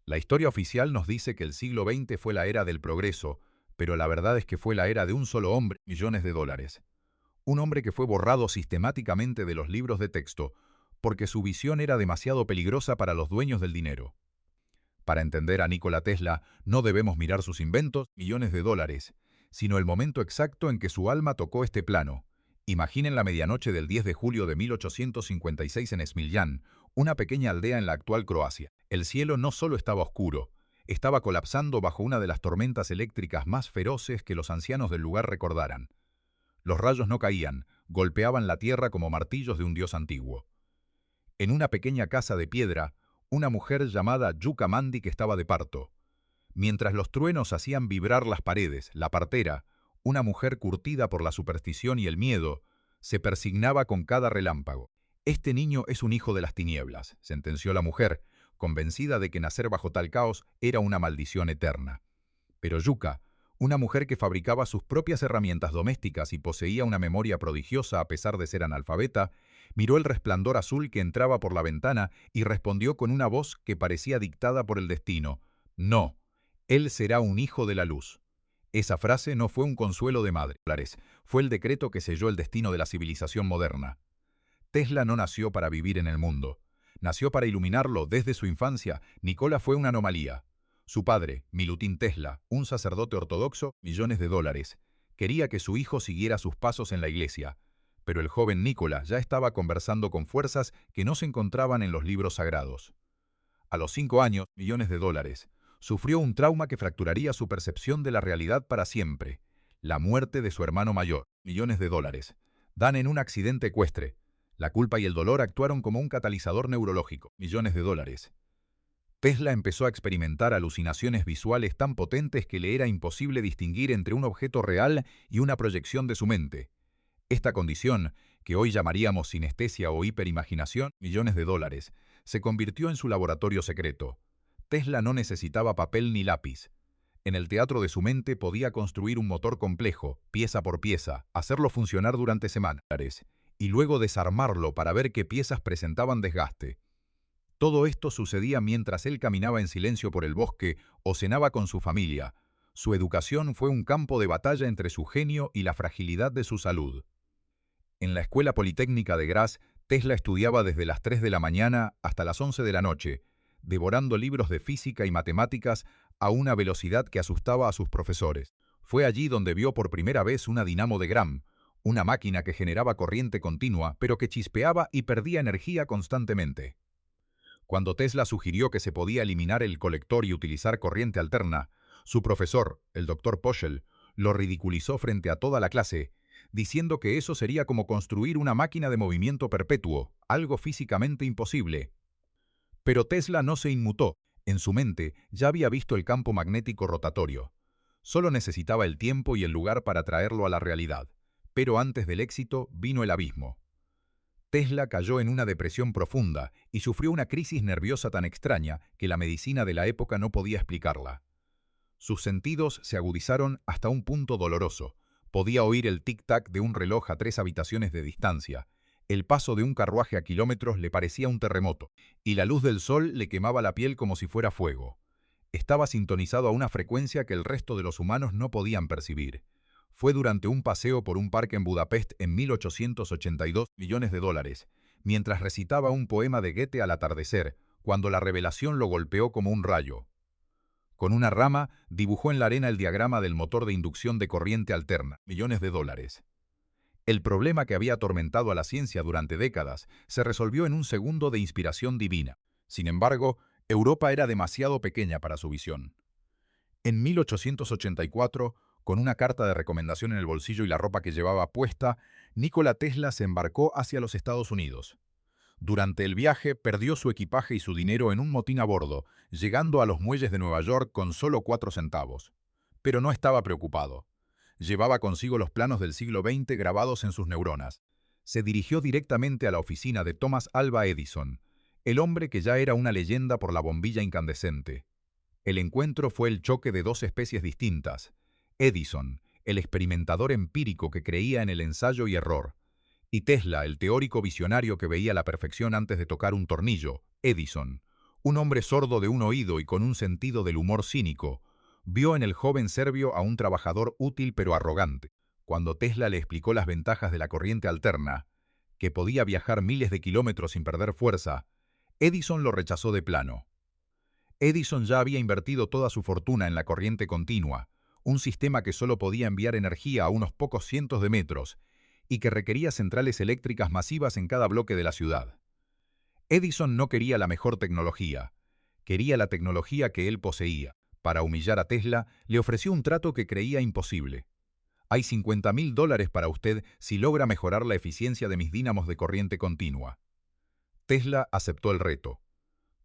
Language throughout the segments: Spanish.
La historia oficial nos dice que el siglo XX fue la era del progreso, pero la verdad es que fue la era de un solo hombre, millones de dólares. Un hombre que fue borrado sistemáticamente de los libros de texto, porque su visión era demasiado peligrosa para los dueños del dinero. Para entender a Nikola Tesla, no debemos mirar sus inventos, millones de dólares, sino el momento exacto en que su alma tocó este plano. Imaginen la medianoche del 10 de julio de 1856 en Smiljan, una pequeña aldea en la actual Croacia. El cielo no solo estaba oscuro, estaba colapsando bajo una de las tormentas eléctricas más feroces que los ancianos del lugar recordaran. Los rayos no caían, golpeaban la tierra como martillos de un dios antiguo. En una pequeña casa de piedra, una mujer llamada Yuka Mandik estaba de parto. Mientras los truenos hacían vibrar las paredes, la partera, una mujer curtida por la superstición y el miedo, se persignaba con cada relámpago. «Este niño es un hijo de las tinieblas», sentenció la mujer, convencida de que nacer bajo tal caos era una maldición eterna. Pero Yuka, una mujer que fabricaba sus propias herramientas domésticas y poseía una memoria prodigiosa a pesar de ser analfabeta, miró el resplandor azul que entraba por la ventana y respondió con una voz que parecía dictada por el destino: «No, él será un hijo de la luz». Esa frase no fue un consuelo de madre, fue el decreto que selló el destino de la civilización moderna. Tesla no nació para vivir en el mundo. Nació para iluminarlo desde su infancia. Nikola fue una anomalía. Su padre, Milutin Tesla, un sacerdote ortodoxo, millones de dólares, quería que su hijo siguiera sus pasos en la iglesia. Pero el joven Nikola ya estaba conversando con fuerzas que no se encontraban en los libros sagrados. A los 5 años, millones de dólares, sufrió un trauma que fracturaría su percepción de la realidad para siempre. La muerte de su hermano mayor, millones de dólares, dan en un accidente ecuestre. La culpa y el dolor actuaron como un catalizador neurológico, millones de dólares. Tesla empezó a experimentar alucinaciones visuales tan potentes que le era imposible distinguir entre un objeto real y una proyección de su mente. Esta condición, que hoy llamaríamos sinestesia o hiperimaginación, millones de dólares, se convirtió en su laboratorio secreto. Tesla no necesitaba papel ni lápiz. En el teatro de su mente podía construir un motor complejo, pieza por pieza, hacerlo funcionar durante semanas, y luego desarmarlo para ver qué piezas presentaban desgaste. Todo esto sucedía mientras él caminaba en silencio por el bosque o cenaba con su familia. Su educación fue un campo de batalla entre su genio y la fragilidad de su salud. En la Escuela Politécnica de Graz, Tesla estudiaba desde las 3 de la mañana hasta las 11 de la noche, devorando libros de física y matemáticas a una velocidad que asustaba a sus profesores. Fue allí donde vio por primera vez una dinamo de Gram, una máquina que generaba corriente continua, pero que chispeaba y perdía energía constantemente. Cuando Tesla sugirió que se podía eliminar el colector y utilizar corriente alterna, su profesor, el Dr. Poschel, lo ridiculizó frente a toda la clase, diciendo que eso sería como construir una máquina de movimiento perpetuo, algo físicamente imposible. Pero Tesla no se inmutó. En su mente ya había visto el campo magnético rotatorio. Solo necesitaba el tiempo y el lugar para traerlo a la realidad. Pero antes del éxito vino el abismo. Tesla cayó en una depresión profunda y sufrió una crisis nerviosa tan extraña que la medicina de la época no podía explicarla. Sus sentidos se agudizaron hasta un punto doloroso. Podía oír el tic-tac de un reloj a 3 habitaciones de distancia. El paso de un carruaje a kilómetros le parecía un terremoto, y la luz del sol le quemaba la piel como si fuera fuego. Estaba sintonizado a una frecuencia que el resto de los humanos no podían percibir. Fue durante un paseo por un parque en Budapest en 1882, millones de dólares, mientras recitaba un poema de Goethe al atardecer, cuando la revelación lo golpeó como un rayo. Con una rama, dibujó en la arena el diagrama del motor de inducción de corriente alterna, millones de dólares. El problema que había atormentado a la ciencia durante décadas se resolvió en un segundo de inspiración divina. Sin embargo, Europa era demasiado pequeña para su visión. En 1884, con una carta de recomendación en el bolsillo y la ropa que llevaba puesta, Nikola Tesla se embarcó hacia los Estados Unidos. Durante el viaje perdió su equipaje y su dinero en un motín a bordo, llegando a los muelles de Nueva York con solo 4 centavos. Pero no estaba preocupado. Llevaba consigo los planos del siglo XX grabados en sus neuronas. Se dirigió directamente a la oficina de Thomas Alva Edison, el hombre que ya era una leyenda por la bombilla incandescente. El encuentro fue el choque de 2 especies distintas. Edison, el experimentador empírico que creía en el ensayo y error, y Tesla, el teórico visionario que veía la perfección antes de tocar un tornillo. Edison, Un hombre sordo de un oído y con un sentido del humor cínico, vio en el joven serbio a un trabajador útil pero arrogante. Cuando Tesla le explicó las ventajas de la corriente alterna, que podía viajar miles de kilómetros sin perder fuerza, Edison lo rechazó de plano. Edison ya había invertido toda su fortuna en la corriente continua, un sistema que solo podía enviar energía a unos pocos cientos de metros y que requería centrales eléctricas masivas en cada bloque de la ciudad. Edison no quería la mejor tecnología, quería la tecnología que él poseía. Para humillar a Tesla, le ofreció un trato que creía imposible. Hay $50.000 para usted si logra mejorar la eficiencia de mis dínamos de corriente continua. Tesla aceptó el reto.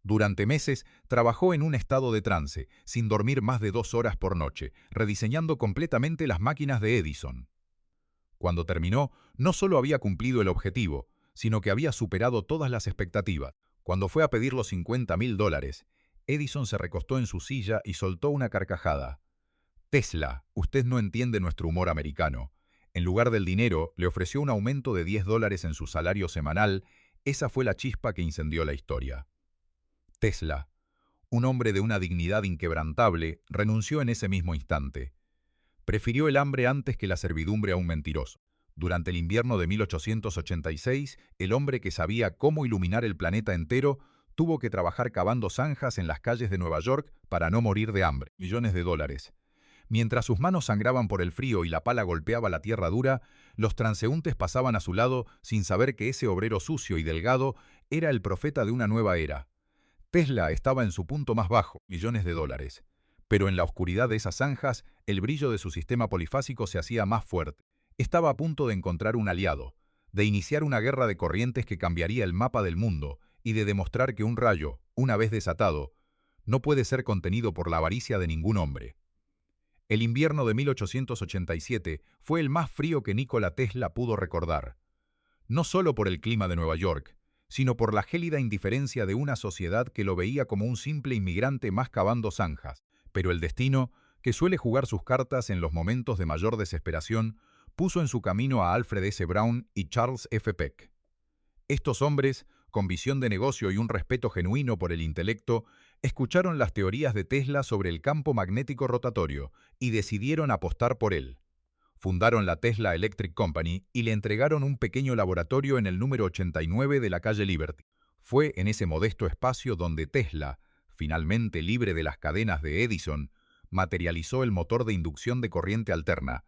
Durante meses trabajó en un estado de trance, sin dormir más de 2 horas por noche, rediseñando completamente las máquinas de Edison. Cuando terminó, no solo había cumplido el objetivo, sino que había superado todas las expectativas. Cuando fue a pedir los $50.000, Edison se recostó en su silla y soltó una carcajada. Tesla, usted no entiende nuestro humor americano. En lugar del dinero, le ofreció un aumento de $10 en su salario semanal. Esa fue la chispa que incendió la historia. Tesla, un hombre de una dignidad inquebrantable, renunció en ese mismo instante. Prefirió el hambre antes que la servidumbre a un mentiroso. Durante el invierno de 1886, el hombre que sabía cómo iluminar el planeta entero tuvo que trabajar cavando zanjas en las calles de Nueva York para no morir de hambre. Millones de dólares. Mientras sus manos sangraban por el frío y la pala golpeaba la tierra dura, los transeúntes pasaban a su lado sin saber que ese obrero sucio y delgado era el profeta de una nueva era. Tesla estaba en su punto más bajo, millones de dólares. Pero en la oscuridad de esas zanjas, el brillo de su sistema polifásico se hacía más fuerte. Estaba a punto de encontrar un aliado, de iniciar una guerra de corrientes que cambiaría el mapa del mundo y de demostrar que un rayo, una vez desatado, no puede ser contenido por la avaricia de ningún hombre. El invierno de 1887 fue el más frío que Nikola Tesla pudo recordar. No solo por el clima de Nueva York, sino por la gélida indiferencia de una sociedad que lo veía como un simple inmigrante más cavando zanjas. Pero el destino, que suele jugar sus cartas en los momentos de mayor desesperación, puso en su camino a Alfred S. Brown y Charles F. Peck. Estos hombres, con visión de negocio y un respeto genuino por el intelecto, escucharon las teorías de Tesla sobre el campo magnético rotatorio y decidieron apostar por él. Fundaron la Tesla Electric Company y le entregaron un pequeño laboratorio en el número 89 de la calle Liberty. Fue en ese modesto espacio donde Tesla, finalmente libre de las cadenas de Edison, materializó el motor de inducción de corriente alterna,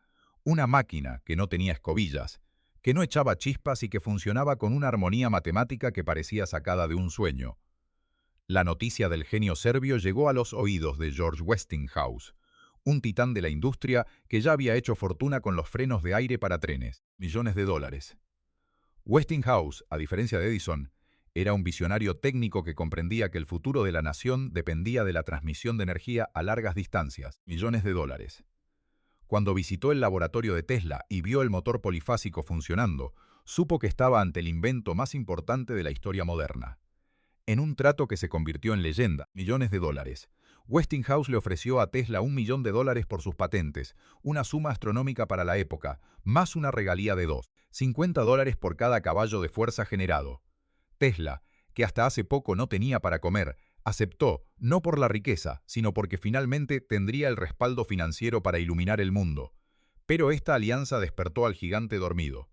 una máquina que no tenía escobillas, que no echaba chispas y que funcionaba con una armonía matemática que parecía sacada de un sueño. La noticia del genio serbio llegó a los oídos de George Westinghouse, un titán de la industria que ya había hecho fortuna con los frenos de aire para trenes, millones de dólares. Westinghouse, a diferencia de Edison, era un visionario técnico que comprendía que el futuro de la nación dependía de la transmisión de energía a largas distancias, millones de dólares. Cuando visitó el laboratorio de Tesla y vio el motor polifásico funcionando, supo que estaba ante el invento más importante de la historia moderna. En un trato que se convirtió en leyenda, millones de dólares, Westinghouse le ofreció a Tesla $1 millón por sus patentes, una suma astronómica para la época, más una regalía de $50 por cada caballo de fuerza generado. Tesla, que hasta hace poco no tenía para comer, aceptó, no por la riqueza, sino porque finalmente tendría el respaldo financiero para iluminar el mundo. Pero esta alianza despertó al gigante dormido.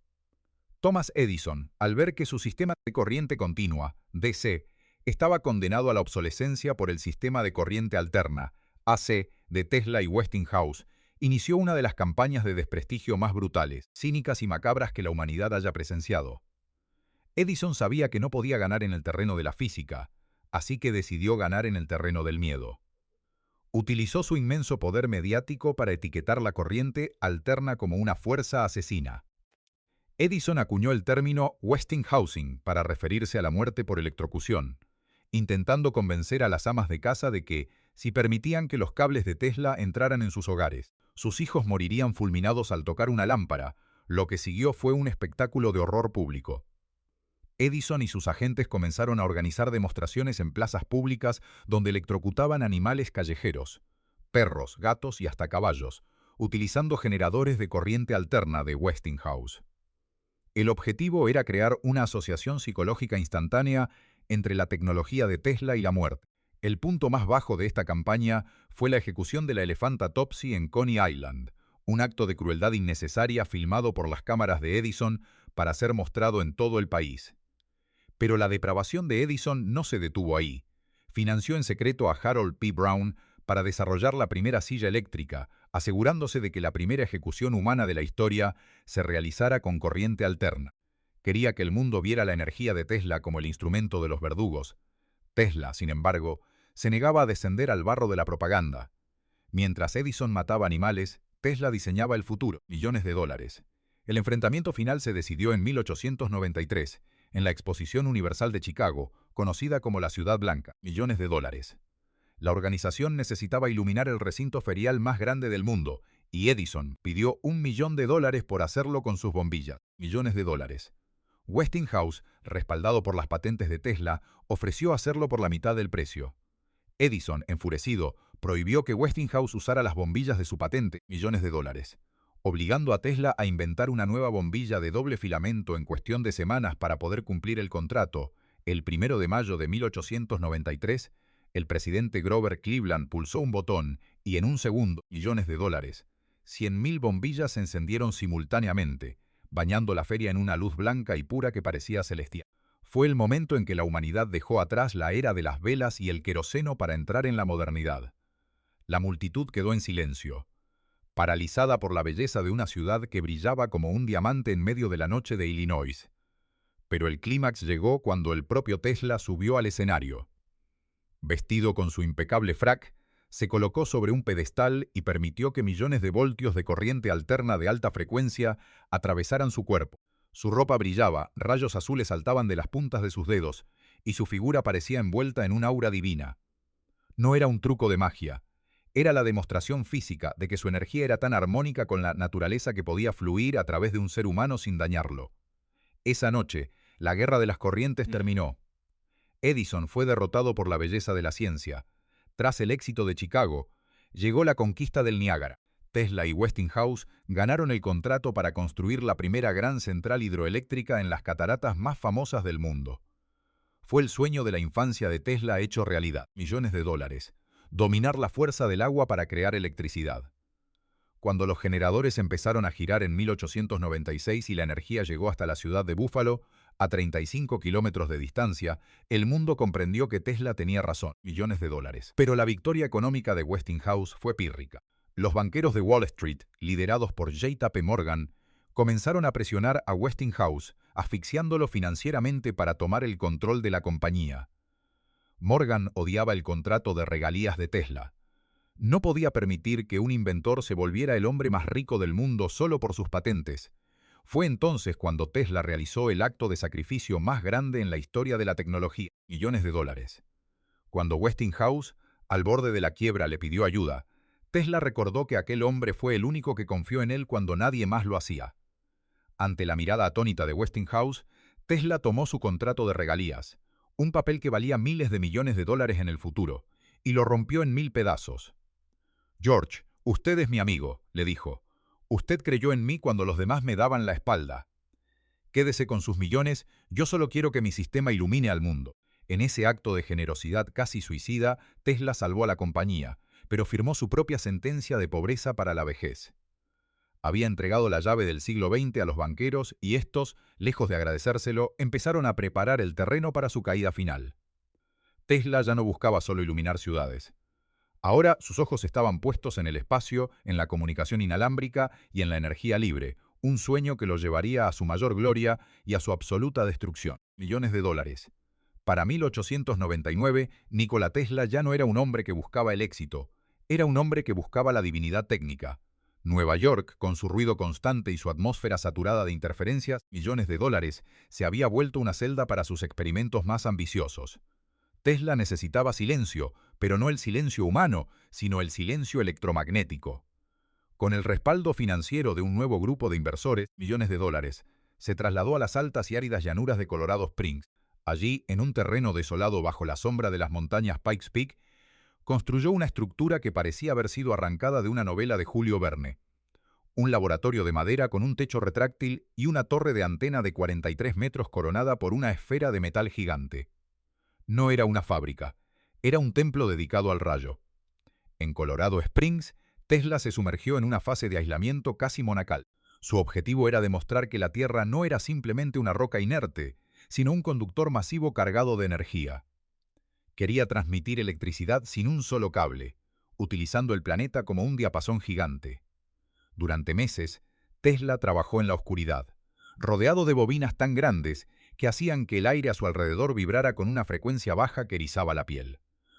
Thomas Edison, al ver que su sistema de corriente continua, DC, estaba condenado a la obsolescencia por el sistema de corriente alterna, AC, de Tesla y Westinghouse, inició una de las campañas de desprestigio más brutales, cínicas y macabras que la humanidad haya presenciado. Edison sabía que no podía ganar en el terreno de la física, así que decidió ganar en el terreno del miedo. Utilizó su inmenso poder mediático para etiquetar la corriente alterna como una fuerza asesina. Edison acuñó el término Westinghousing para referirse a la muerte por electrocución, intentando convencer a las amas de casa de que, si permitían que los cables de Tesla entraran en sus hogares, sus hijos morirían fulminados al tocar una lámpara. Lo que siguió fue un espectáculo de horror público. Edison y sus agentes comenzaron a organizar demostraciones en plazas públicas donde electrocutaban animales callejeros, perros, gatos y hasta caballos, utilizando generadores de corriente alterna de Westinghouse. El objetivo era crear una asociación psicológica instantánea entre la tecnología de Tesla y la muerte. El punto más bajo de esta campaña fue la ejecución de la elefanta Topsy en Coney Island, un acto de crueldad innecesaria filmado por las cámaras de Edison para ser mostrado en todo el país. Pero la depravación de Edison no se detuvo ahí. Financió en secreto a Harold P. Brown para desarrollar la primera silla eléctrica, asegurándose de que la primera ejecución humana de la historia se realizara con corriente alterna. Quería que el mundo viera la energía de Tesla como el instrumento de los verdugos. Tesla, sin embargo, se negaba a descender al barro de la propaganda. Mientras Edison mataba animales, Tesla diseñaba el futuro, millones de dólares. El enfrentamiento final se decidió en 1893, en la Exposición Universal de Chicago, conocida como la Ciudad Blanca, millones de dólares. La organización necesitaba iluminar el recinto ferial más grande del mundo, y Edison pidió $1.000.000 por hacerlo con sus bombillas, millones de dólares. Westinghouse, respaldado por las patentes de Tesla, ofreció hacerlo por la mitad del precio. Edison, enfurecido, prohibió que Westinghouse usara las bombillas de su patente, millones de dólares, obligando a Tesla a inventar una nueva bombilla de doble filamento en cuestión de semanas para poder cumplir el contrato. El 1 de mayo de 1893, el presidente Grover Cleveland pulsó un botón y en un segundo, millones de dólares, 100.000 bombillas se encendieron simultáneamente, bañando la feria en una luz blanca y pura que parecía celestial. Fue el momento en que la humanidad dejó atrás la era de las velas y el queroseno para entrar en la modernidad. La multitud quedó en silencio, paralizada por la belleza de una ciudad que brillaba como un diamante en medio de la noche de Illinois. Pero el clímax llegó cuando el propio Tesla subió al escenario. Vestido con su impecable frac, se colocó sobre un pedestal y permitió que millones de voltios de corriente alterna de alta frecuencia atravesaran su cuerpo. Su ropa brillaba, rayos azules saltaban de las puntas de sus dedos, y su figura parecía envuelta en un aura divina. No era un truco de magia, era la demostración física de que su energía era tan armónica con la naturaleza que podía fluir a través de un ser humano sin dañarlo. Esa noche, la guerra de las corrientes terminó. Edison fue derrotado por la belleza de la ciencia. Tras el éxito de Chicago, llegó la conquista del Niágara. Tesla y Westinghouse ganaron el contrato para construir la primera gran central hidroeléctrica en las cataratas más famosas del mundo. Fue el sueño de la infancia de Tesla hecho realidad, millones de dólares, dominar la fuerza del agua para crear electricidad. Cuando los generadores empezaron a girar en 1896 y la energía llegó hasta la ciudad de Buffalo, a 35 kilómetros de distancia, el mundo comprendió que Tesla tenía razón, millones de dólares. Pero la victoria económica de Westinghouse fue pírrica. Los banqueros de Wall Street, liderados por J.P. Morgan, comenzaron a presionar a Westinghouse, asfixiándolo financieramente para tomar el control de la compañía. Morgan odiaba el contrato de regalías de Tesla. No podía permitir que un inventor se volviera el hombre más rico del mundo solo por sus patentes. Fue entonces cuando Tesla realizó el acto de sacrificio más grande en la historia de la tecnología, millones de dólares. Cuando Westinghouse, al borde de la quiebra, le pidió ayuda, Tesla recordó que aquel hombre fue el único que confió en él cuando nadie más lo hacía. Ante la mirada atónita de Westinghouse, Tesla tomó su contrato de regalías, un papel que valía miles de millones de dólares en el futuro, y lo rompió en 1000 pedazos. «George, usted es mi amigo», le dijo. «Usted creyó en mí cuando los demás me daban la espalda. Quédese con sus millones, yo solo quiero que mi sistema ilumine al mundo». En ese acto de generosidad casi suicida, Tesla salvó a la compañía, pero firmó su propia sentencia de pobreza para la vejez. Había entregado la llave del siglo XX a los banqueros y estos, lejos de agradecérselo, empezaron a preparar el terreno para su caída final. Tesla ya no buscaba solo iluminar ciudades. Ahora sus ojos estaban puestos en el espacio, en la comunicación inalámbrica y en la energía libre, un sueño que lo llevaría a su mayor gloria y a su absoluta destrucción, millones de dólares. Para 1899, Nikola Tesla ya no era un hombre que buscaba el éxito, era un hombre que buscaba la divinidad técnica. Nueva York, con su ruido constante y su atmósfera saturada de interferencias, millones de dólares, se había vuelto una celda para sus experimentos más ambiciosos. Tesla necesitaba silencio, pero no el silencio humano, sino el silencio electromagnético. Con el respaldo financiero de un nuevo grupo de inversores, millones de dólares, se trasladó a las altas y áridas llanuras de Colorado Springs. Allí, en un terreno desolado bajo la sombra de las montañas Pikes Peak, construyó una estructura que parecía haber sido arrancada de una novela de Julio Verne. Un laboratorio de madera con un techo retráctil y una torre de antena de 43 metros coronada por una esfera de metal gigante. No era una fábrica, Era un templo dedicado al rayo. En Colorado Springs, Tesla se sumergió en una fase de aislamiento casi monacal. Su objetivo era demostrar que la Tierra no era simplemente una roca inerte, sino un conductor masivo cargado de energía. Quería transmitir electricidad sin un solo cable, utilizando el planeta como un diapasón gigante. Durante meses, Tesla trabajó en la oscuridad, rodeado de bobinas tan grandes que hacían que el aire a su alrededor vibrara con una frecuencia baja que erizaba la piel.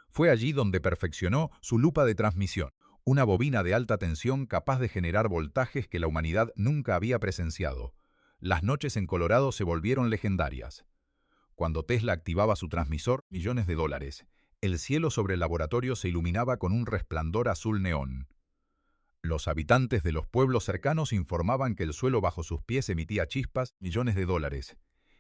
Fue allí donde perfeccionó su lupa de transmisión, una bobina de alta tensión capaz de generar voltajes que la humanidad nunca había presenciado. Las noches en Colorado se volvieron legendarias. Cuando Tesla activaba su transmisor, millones de dólares. El cielo sobre el laboratorio se iluminaba con un resplandor azul neón. Los habitantes de los pueblos cercanos informaban que el suelo bajo sus pies emitía chispas, millones de dólares,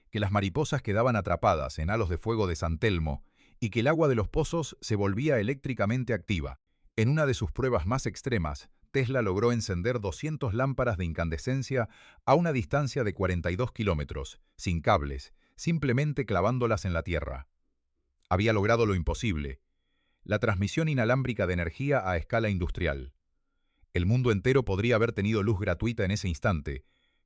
que las mariposas quedaban atrapadas en halos de fuego de San Telmo y que el agua de los pozos se volvía eléctricamente activa. En una de sus pruebas más extremas, Tesla logró encender 200 lámparas de incandescencia a una distancia de 42 kilómetros, sin cables, simplemente clavándolas en la tierra. Había logrado lo imposible: la transmisión inalámbrica de energía a escala industrial. El mundo entero podría haber tenido luz gratuita en ese instante,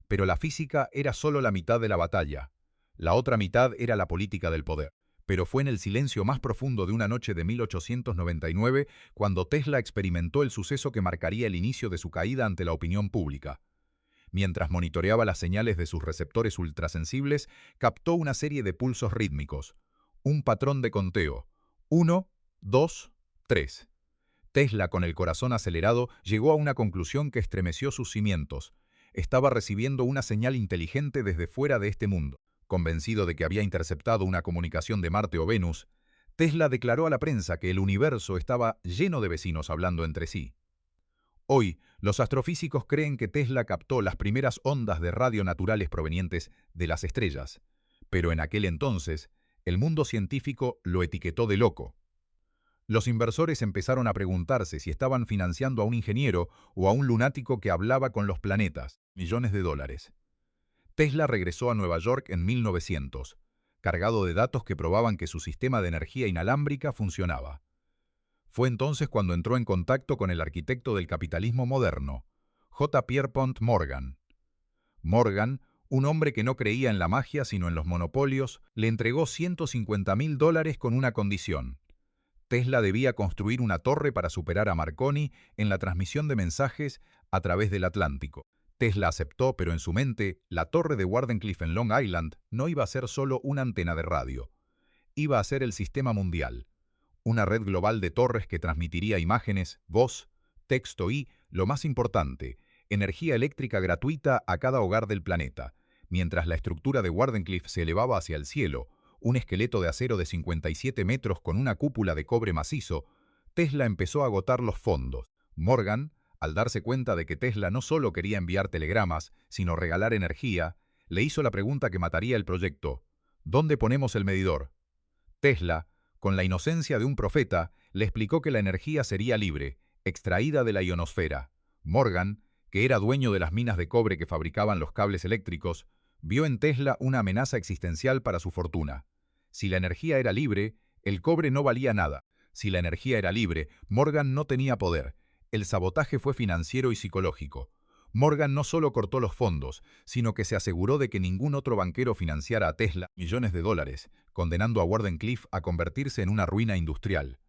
pero la física era solo la mitad de la batalla. La otra mitad era la política del poder. Pero fue en el silencio más profundo de una noche de 1899 cuando Tesla experimentó el suceso que marcaría el inicio de su caída ante la opinión pública. Mientras monitoreaba las señales de sus receptores ultrasensibles, captó una serie de pulsos rítmicos, un patrón de conteo: 1, 2, 3. Tesla, con el corazón acelerado, llegó a una conclusión que estremeció sus cimientos. Estaba recibiendo una señal inteligente desde fuera de este mundo. Convencido de que había interceptado una comunicación de Marte o Venus, Tesla declaró a la prensa que el universo estaba lleno de vecinos hablando entre sí. Hoy, los astrofísicos creen que Tesla captó las primeras ondas de radio naturales provenientes de las estrellas, pero en aquel entonces, el mundo científico lo etiquetó de loco. Los inversores empezaron a preguntarse si estaban financiando a un ingeniero o a un lunático que hablaba con los planetas. Millones de dólares. Tesla regresó a Nueva York en 1900, cargado de datos que probaban que su sistema de energía inalámbrica funcionaba. Fue entonces cuando entró en contacto con el arquitecto del capitalismo moderno, J. Pierpont Morgan. Morgan, un hombre que no creía en la magia sino en los monopolios, le entregó $150.000 con una condición: Tesla debía construir una torre para superar a Marconi en la transmisión de mensajes a través del Atlántico. Tesla aceptó, pero en su mente, la torre de Wardenclyffe en Long Island no iba a ser solo una antena de radio. Iba a ser el sistema mundial, una red global de torres que transmitiría imágenes, voz, texto y, lo más importante, energía eléctrica gratuita a cada hogar del planeta. Mientras la estructura de Wardenclyffe se elevaba hacia el cielo, un esqueleto de acero de 57 metros con una cúpula de cobre macizo, Tesla empezó a agotar los fondos. Morgan, al darse cuenta de que Tesla no solo quería enviar telegramas, sino regalar energía, le hizo la pregunta que mataría el proyecto: ¿dónde ponemos el medidor? Tesla, con la inocencia de un profeta, le explicó que la energía sería libre, extraída de la ionosfera. Morgan, que era dueño de las minas de cobre que fabricaban los cables eléctricos, vio en Tesla una amenaza existencial para su fortuna. Si la energía era libre, el cobre no valía nada. Si la energía era libre, Morgan no tenía poder. El sabotaje fue financiero y psicológico. Morgan no solo cortó los fondos, sino que se aseguró de que ningún otro banquero financiara a Tesla millones de dólares, condenando a Wardenclyffe a convertirse en una ruina industrial.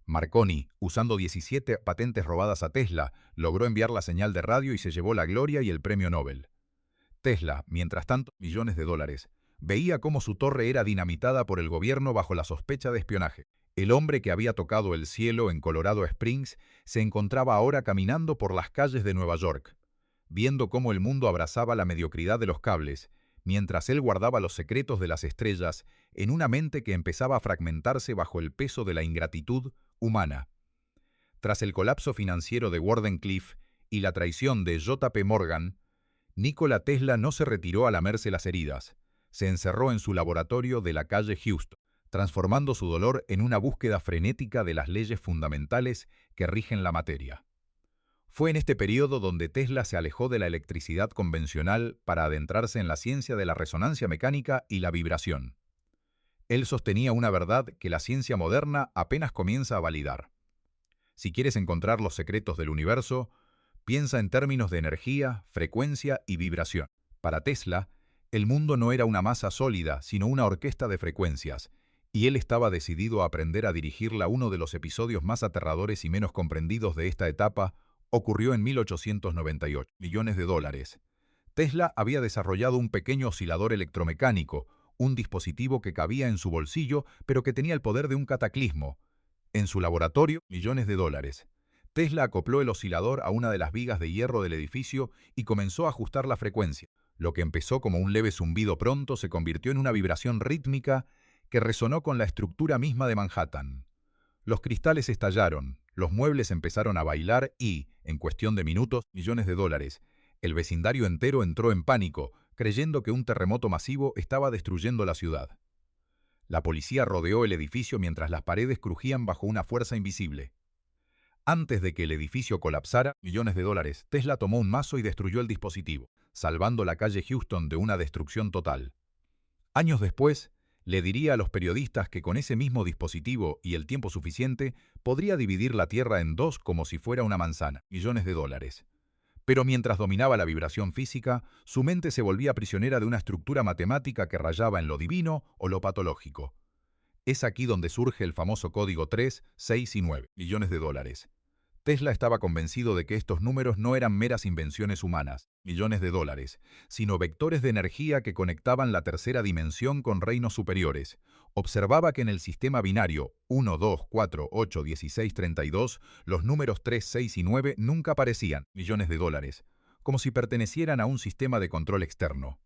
Marconi, usando 17 patentes robadas a Tesla, logró enviar la señal de radio y se llevó la gloria y el premio Nobel. Tesla, mientras tanto, millones de dólares, veía cómo su torre era dinamitada por el gobierno bajo la sospecha de espionaje. El hombre que había tocado el cielo en Colorado Springs se encontraba ahora caminando por las calles de Nueva York, viendo cómo el mundo abrazaba la mediocridad de los cables, mientras él guardaba los secretos de las estrellas en una mente que empezaba a fragmentarse bajo el peso de la ingratitud humana. Tras el colapso financiero de Wardenclyffe y la traición de J. P. Morgan, Nikola Tesla no se retiró a lamerse las heridas. Se encerró en su laboratorio de la calle Houston, transformando su dolor en una búsqueda frenética de las leyes fundamentales que rigen la materia. Fue en este periodo donde Tesla se alejó de la electricidad convencional para adentrarse en la ciencia de la resonancia mecánica y la vibración. Él sostenía una verdad que la ciencia moderna apenas comienza a validar. Si quieres encontrar los secretos del universo, piensa en términos de energía, frecuencia y vibración. Para Tesla, el mundo no era una masa sólida, sino una orquesta de frecuencias, y él estaba decidido a aprender a dirigirla. Uno de los episodios más aterradores y menos comprendidos de esta etapa ocurrió en 1898. Millones de dólares. Tesla había desarrollado un pequeño oscilador electromecánico, un dispositivo que cabía en su bolsillo, pero que tenía el poder de un cataclismo. En su laboratorio, millones de dólares. Tesla acopló el oscilador a una de las vigas de hierro del edificio y comenzó a ajustar la frecuencia. Lo que empezó como un leve zumbido pronto se convirtió en una vibración rítmica que resonó con la estructura misma de Manhattan. Los cristales estallaron, los muebles empezaron a bailar y, en cuestión de minutos, millones de dólares. El vecindario entero entró en pánico, creyendo que un terremoto masivo estaba destruyendo la ciudad. La policía rodeó el edificio mientras las paredes crujían bajo una fuerza invisible. Antes de que el edificio colapsara, millones de dólares, Tesla tomó un mazo y destruyó el dispositivo, salvando la calle Houston de una destrucción total. Años después, le diría a los periodistas que con ese mismo dispositivo y el tiempo suficiente, podría dividir la Tierra en dos como si fuera una manzana, millones de dólares. Pero mientras dominaba la vibración física, su mente se volvía prisionera de una estructura matemática que rayaba en lo divino o lo patológico. Es aquí donde surge el famoso código 3, 6 y 9, millones de dólares. Tesla estaba convencido de que estos números no eran meras invenciones humanas, millones de dólares, sino vectores de energía que conectaban la tercera dimensión con reinos superiores. Observaba que en el sistema binario 1, 2, 4, 8, 16, 32, los números 3, 6 y 9 nunca aparecían, millones de dólares, como si pertenecieran a un sistema de control externo.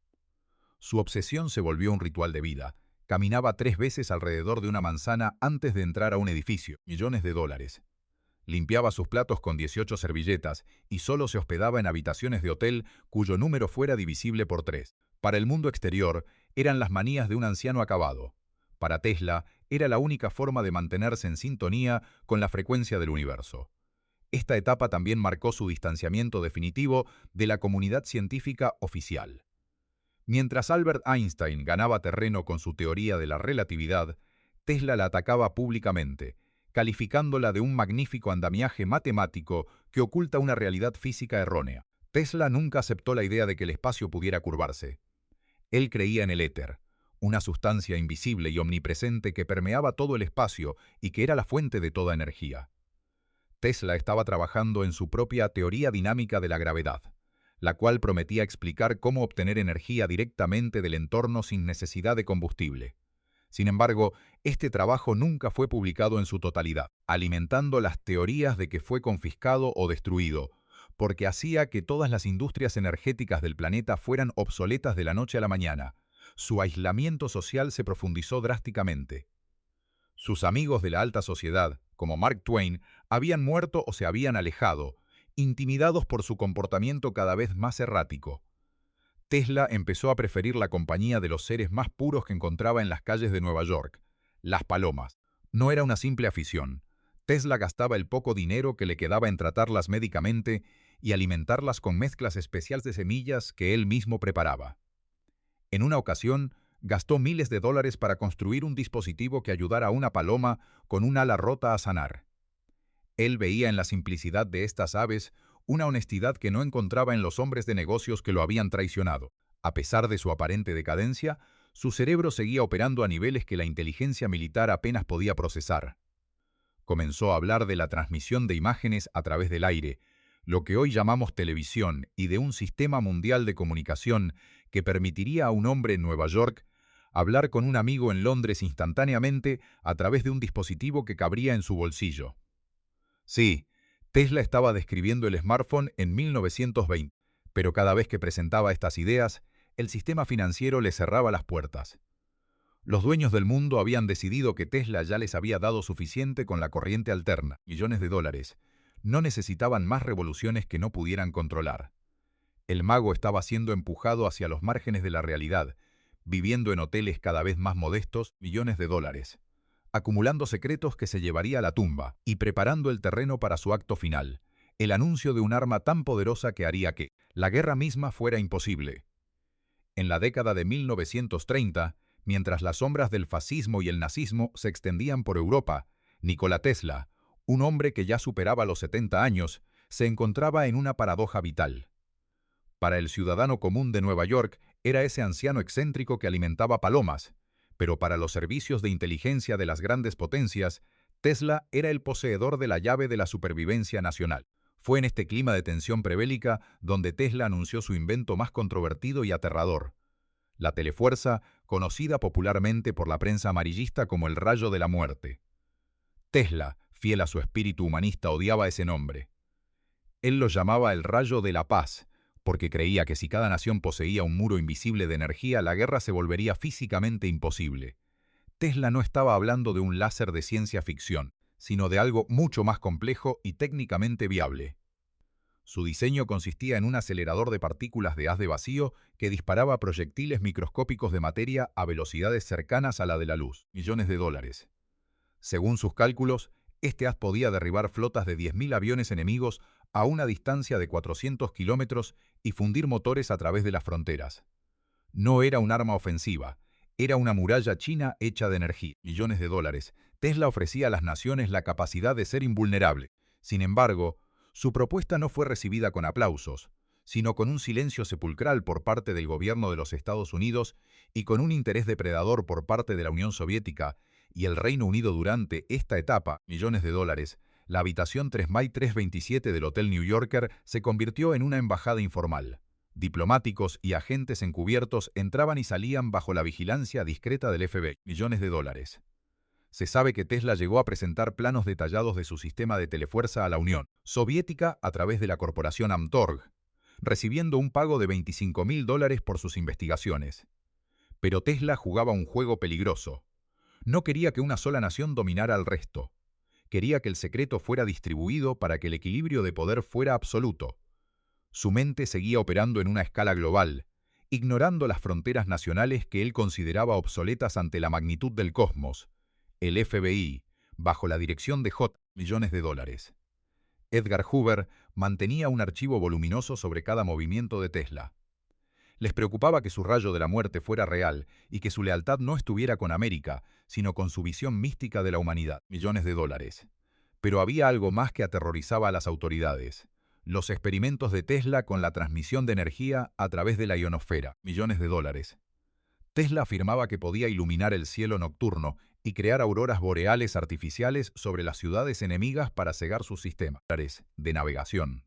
Su obsesión se volvió un ritual de vida. Caminaba 3 veces alrededor de una manzana antes de entrar a un edificio, millones de dólares. Limpiaba sus platos con 18 servilletas y solo se hospedaba en habitaciones de hotel cuyo número fuera divisible por 3. Para el mundo exterior, eran las manías de un anciano acabado. Para Tesla, era la única forma de mantenerse en sintonía con la frecuencia del universo. Esta etapa también marcó su distanciamiento definitivo de la comunidad científica oficial. Mientras Albert Einstein ganaba terreno con su teoría de la relatividad, Tesla la atacaba públicamente, calificándola de un magnífico andamiaje matemático que oculta una realidad física errónea. Tesla nunca aceptó la idea de que el espacio pudiera curvarse. Él creía en el éter, una sustancia invisible y omnipresente que permeaba todo el espacio y que era la fuente de toda energía. Tesla estaba trabajando en su propia teoría dinámica de la gravedad, la cual prometía explicar cómo obtener energía directamente del entorno sin necesidad de combustible. Sin embargo, este trabajo nunca fue publicado en su totalidad, alimentando las teorías de que fue confiscado o destruido, porque hacía que todas las industrias energéticas del planeta fueran obsoletas de la noche a la mañana. Su aislamiento social se profundizó drásticamente. Sus amigos de la alta sociedad, como Mark Twain, habían muerto o se habían alejado, intimidados por su comportamiento cada vez más errático. Tesla empezó a preferir la compañía de los seres más puros que encontraba en las calles de Nueva York, las palomas. No era una simple afición. Tesla gastaba el poco dinero que le quedaba en tratarlas médicamente y alimentarlas con mezclas especiales de semillas que él mismo preparaba. En una ocasión, gastó miles de dólares para construir un dispositivo que ayudara a una paloma con un ala rota a sanar. Él veía en la simplicidad de estas aves una honestidad que no encontraba en los hombres de negocios que lo habían traicionado. A pesar de su aparente decadencia, su cerebro seguía operando a niveles que la inteligencia militar apenas podía procesar. Comenzó a hablar de la transmisión de imágenes a través del aire, lo que hoy llamamos televisión, y de un sistema mundial de comunicación que permitiría a un hombre en Nueva York hablar con un amigo en Londres instantáneamente a través de un dispositivo que cabría en su bolsillo. Sí, Tesla estaba describiendo el smartphone en 1920, pero cada vez que presentaba estas ideas, el sistema financiero le cerraba las puertas. Los dueños del mundo habían decidido que Tesla ya les había dado suficiente con la corriente alterna, millones de dólares. No necesitaban más revoluciones que no pudieran controlar. El mago estaba siendo empujado hacia los márgenes de la realidad, viviendo en hoteles cada vez más modestos, millones de dólares, acumulando secretos que se llevaría a la tumba y preparando el terreno para su acto final, el anuncio de un arma tan poderosa que haría que la guerra misma fuera imposible. En la década de 1930, Mientras las sombras del fascismo y el nazismo se extendían por Europa, Nikola Tesla, un hombre que ya superaba los 70 años, se encontraba en una paradoja vital. Para el ciudadano común de Nueva York era ese anciano excéntrico que alimentaba palomas, pero para los servicios de inteligencia de las grandes potencias, Tesla era el poseedor de la llave de la supervivencia nacional. Fue en este clima de tensión prebélica donde Tesla anunció su invento más controvertido y aterrador: la telefuerza, conocida popularmente por la prensa amarillista como el rayo de la muerte. Tesla, fiel a su espíritu humanista, odiaba ese nombre. Él lo llamaba el rayo de la paz, porque creía que si cada nación poseía un muro invisible de energía, la guerra se volvería físicamente imposible. Tesla no estaba hablando de un láser de ciencia ficción, sino de algo mucho más complejo y técnicamente viable. Su diseño consistía en un acelerador de partículas de haz de vacío que disparaba proyectiles microscópicos de materia a velocidades cercanas a la de la luz, millones de dólares. Según sus cálculos, este haz podía derribar flotas de 10.000 aviones enemigos a una distancia de 400 kilómetros y fundir motores a través de las fronteras. No era un arma ofensiva, era una muralla china hecha de energía, millones de dólares. Tesla ofrecía a las naciones la capacidad de ser invulnerable. Sin embargo, su propuesta no fue recibida con aplausos, sino con un silencio sepulcral por parte del gobierno de los Estados Unidos y con un interés depredador por parte de la Unión Soviética y el Reino Unido. Durante esta etapa, millones de dólares, la habitación 327 del Hotel New Yorker se convirtió en una embajada informal. Diplomáticos y agentes encubiertos entraban y salían bajo la vigilancia discreta del FBI, millones de dólares. Se sabe que Tesla llegó a presentar planos detallados de su sistema de telefuerza a la Unión Soviética a través de la corporación Amtorg, recibiendo un pago de $25.000 por sus investigaciones. Pero Tesla jugaba un juego peligroso. No quería que una sola nación dominara al resto. Quería que el secreto fuera distribuido para que el equilibrio de poder fuera absoluto. Su mente seguía operando en una escala global, ignorando las fronteras nacionales que él consideraba obsoletas ante la magnitud del cosmos. El FBI, bajo la dirección de J. millones de dólares. Edgar Hoover mantenía un archivo voluminoso sobre cada movimiento de Tesla. Les preocupaba que su rayo de la muerte fuera real y que su lealtad no estuviera con América, sino con su visión mística de la humanidad, millones de dólares. Pero había algo más que aterrorizaba a las autoridades: los experimentos de Tesla con la transmisión de energía a través de la ionosfera, millones de dólares. Tesla afirmaba que podía iluminar el cielo nocturno y crear auroras boreales artificiales sobre las ciudades enemigas para cegar sus sistemas de navegación.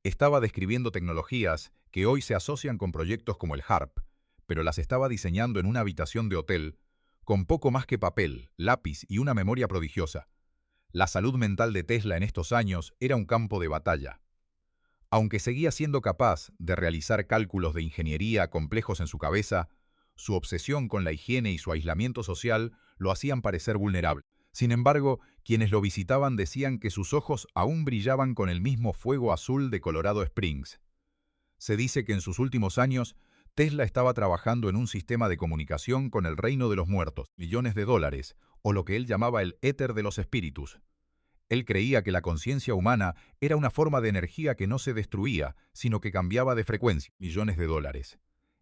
Estaba describiendo tecnologías que hoy se asocian con proyectos como el HARP, pero las estaba diseñando en una habitación de hotel, con poco más que papel, lápiz y una memoria prodigiosa. La salud mental de Tesla en estos años era un campo de batalla. Aunque seguía siendo capaz de realizar cálculos de ingeniería complejos en su cabeza, su obsesión con la higiene y su aislamiento social lo hacían parecer vulnerable. Sin embargo, quienes lo visitaban decían que sus ojos aún brillaban con el mismo fuego azul de Colorado Springs. Se dice que en sus últimos años, Tesla estaba trabajando en un sistema de comunicación con el reino de los muertos, millones de dólares, o lo que él llamaba el éter de los espíritus. Él creía que la conciencia humana era una forma de energía que no se destruía, sino que cambiaba de frecuencia, millones de dólares.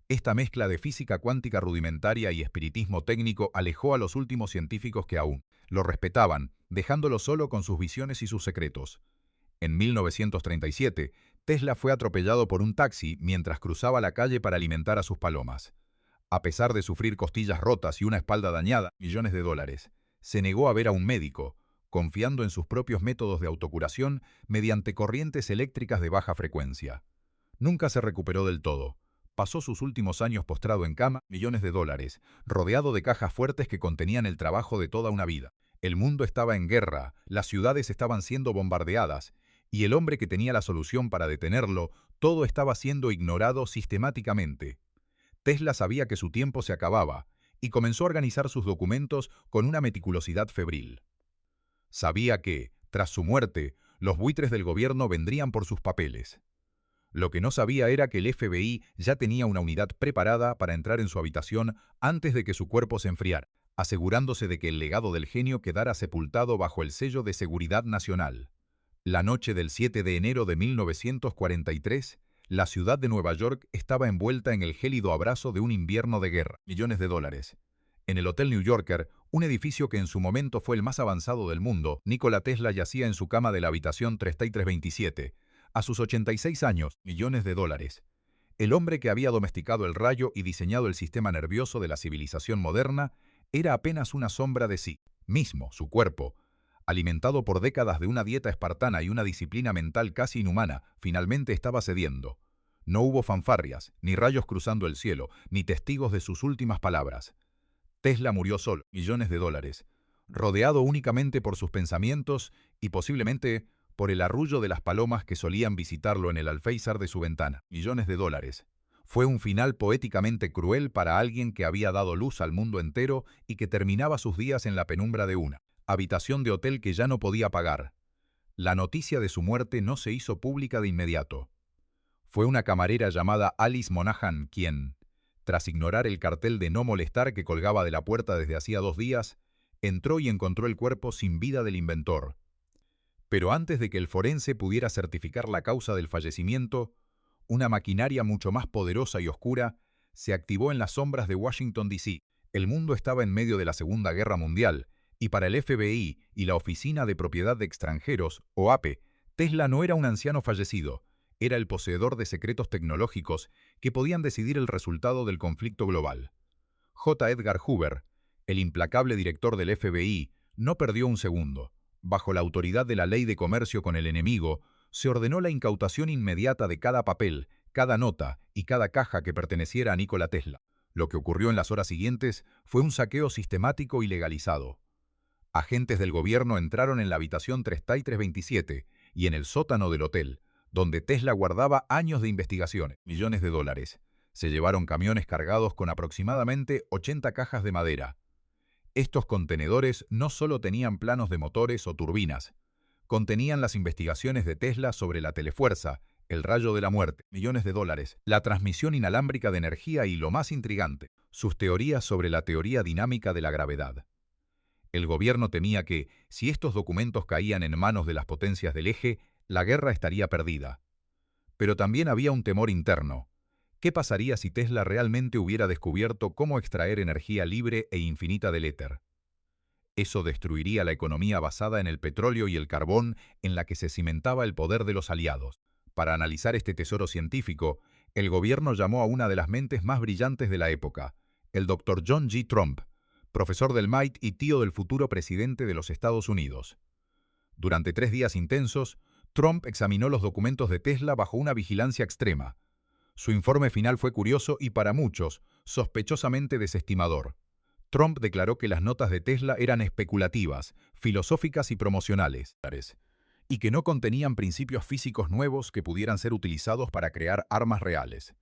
Esta mezcla de física cuántica rudimentaria y espiritismo técnico alejó a los últimos científicos que aún lo respetaban, dejándolo solo con sus visiones y sus secretos. En 1937, Tesla fue atropellado por un taxi mientras cruzaba la calle para alimentar a sus palomas. A pesar de sufrir costillas rotas y una espalda dañada, millones de dólares, se negó a ver a un médico, confiando en sus propios métodos de autocuración mediante corrientes eléctricas de baja frecuencia. Nunca se recuperó del todo. Pasó sus últimos años postrado en cama, millones de dólares, rodeado de cajas fuertes que contenían el trabajo de toda una vida. El mundo estaba en guerra, las ciudades estaban siendo bombardeadas, y el hombre que tenía la solución para detenerlo, todo estaba siendo ignorado sistemáticamente. Tesla sabía que su tiempo se acababa, y comenzó a organizar sus documentos con una meticulosidad febril. Sabía que, tras su muerte, los buitres del gobierno vendrían por sus papeles. Lo que no sabía era que el FBI ya tenía una unidad preparada para entrar en su habitación antes de que su cuerpo se enfriara, asegurándose de que el legado del genio quedara sepultado bajo el sello de seguridad nacional. La noche del 7 de enero de 1943, La ciudad de Nueva York estaba envuelta en el gélido abrazo de un invierno de guerra. Millones de dólares. En el Hotel New Yorker, un edificio que en su momento fue el más avanzado del mundo, Nikola Tesla yacía en su cama de la habitación 3327. A sus 86 años, millones de dólares. El hombre que había domesticado el rayo y diseñado el sistema nervioso de la civilización moderna era apenas una sombra de sí mismo, su cuerpo. Alimentado por décadas de una dieta espartana y una disciplina mental casi inhumana, finalmente estaba cediendo. No hubo fanfarrias, ni rayos cruzando el cielo, ni testigos de sus últimas palabras. Tesla murió solo, millones de dólares, rodeado únicamente por sus pensamientos y posiblemente por el arrullo de las palomas que solían visitarlo en el alféizar de su ventana, millones de dólares. Fue un final poéticamente cruel para alguien que había dado luz al mundo entero y que terminaba sus días en la penumbra de una habitación de hotel que ya no podía pagar. La noticia de su muerte no se hizo pública de inmediato. Fue una camarera llamada Alice Monaghan quien, tras ignorar el cartel de no molestar que colgaba de la puerta desde hacía 2 días, entró y encontró el cuerpo sin vida del inventor. Pero antes de que el forense pudiera certificar la causa del fallecimiento, una maquinaria mucho más poderosa y oscura se activó en las sombras de Washington, D.C. El mundo estaba en medio de la Segunda Guerra Mundial, y para el FBI y la Oficina de Propiedad de Extranjeros, OAPE, Tesla no era un anciano fallecido, era el poseedor de secretos tecnológicos que podían decidir el resultado del conflicto global. J. Edgar Hoover, el implacable director del FBI, no perdió un segundo. Bajo la autoridad de la ley de comercio con el enemigo, se ordenó la incautación inmediata de cada papel, cada nota y cada caja que perteneciera a Nikola Tesla. Lo que ocurrió en las horas siguientes fue un saqueo sistemático y legalizado. Agentes del gobierno entraron en la habitación 3327 y en el sótano del hotel, donde Tesla guardaba años de investigaciones, millones de dólares. Se llevaron camiones cargados con aproximadamente 80 cajas de madera. Estos contenedores no solo tenían planos de motores o turbinas, contenían las investigaciones de Tesla sobre la telefuerza, el rayo de la muerte, millones de dólares, la transmisión inalámbrica de energía y, lo más intrigante, sus teorías sobre la teoría dinámica de la gravedad. El gobierno temía que, si estos documentos caían en manos de las potencias del eje, la guerra estaría perdida. Pero también había un temor interno. ¿Qué pasaría si Tesla realmente hubiera descubierto cómo extraer energía libre e infinita del éter? Eso destruiría la economía basada en el petróleo y el carbón en la que se cimentaba el poder de los aliados. Para analizar este tesoro científico, el gobierno llamó a una de las mentes más brillantes de la época, el Dr. John G. Trump, profesor del MIT y tío del futuro presidente de los Estados Unidos. Durante 3 días intensos, Trump examinó los documentos de Tesla bajo una vigilancia extrema. Su informe final fue curioso y para muchos, sospechosamente desestimador. Trump declaró que las notas de Tesla eran especulativas, filosóficas y promocionales, y que no contenían principios físicos nuevos que pudieran ser utilizados para crear armas reales.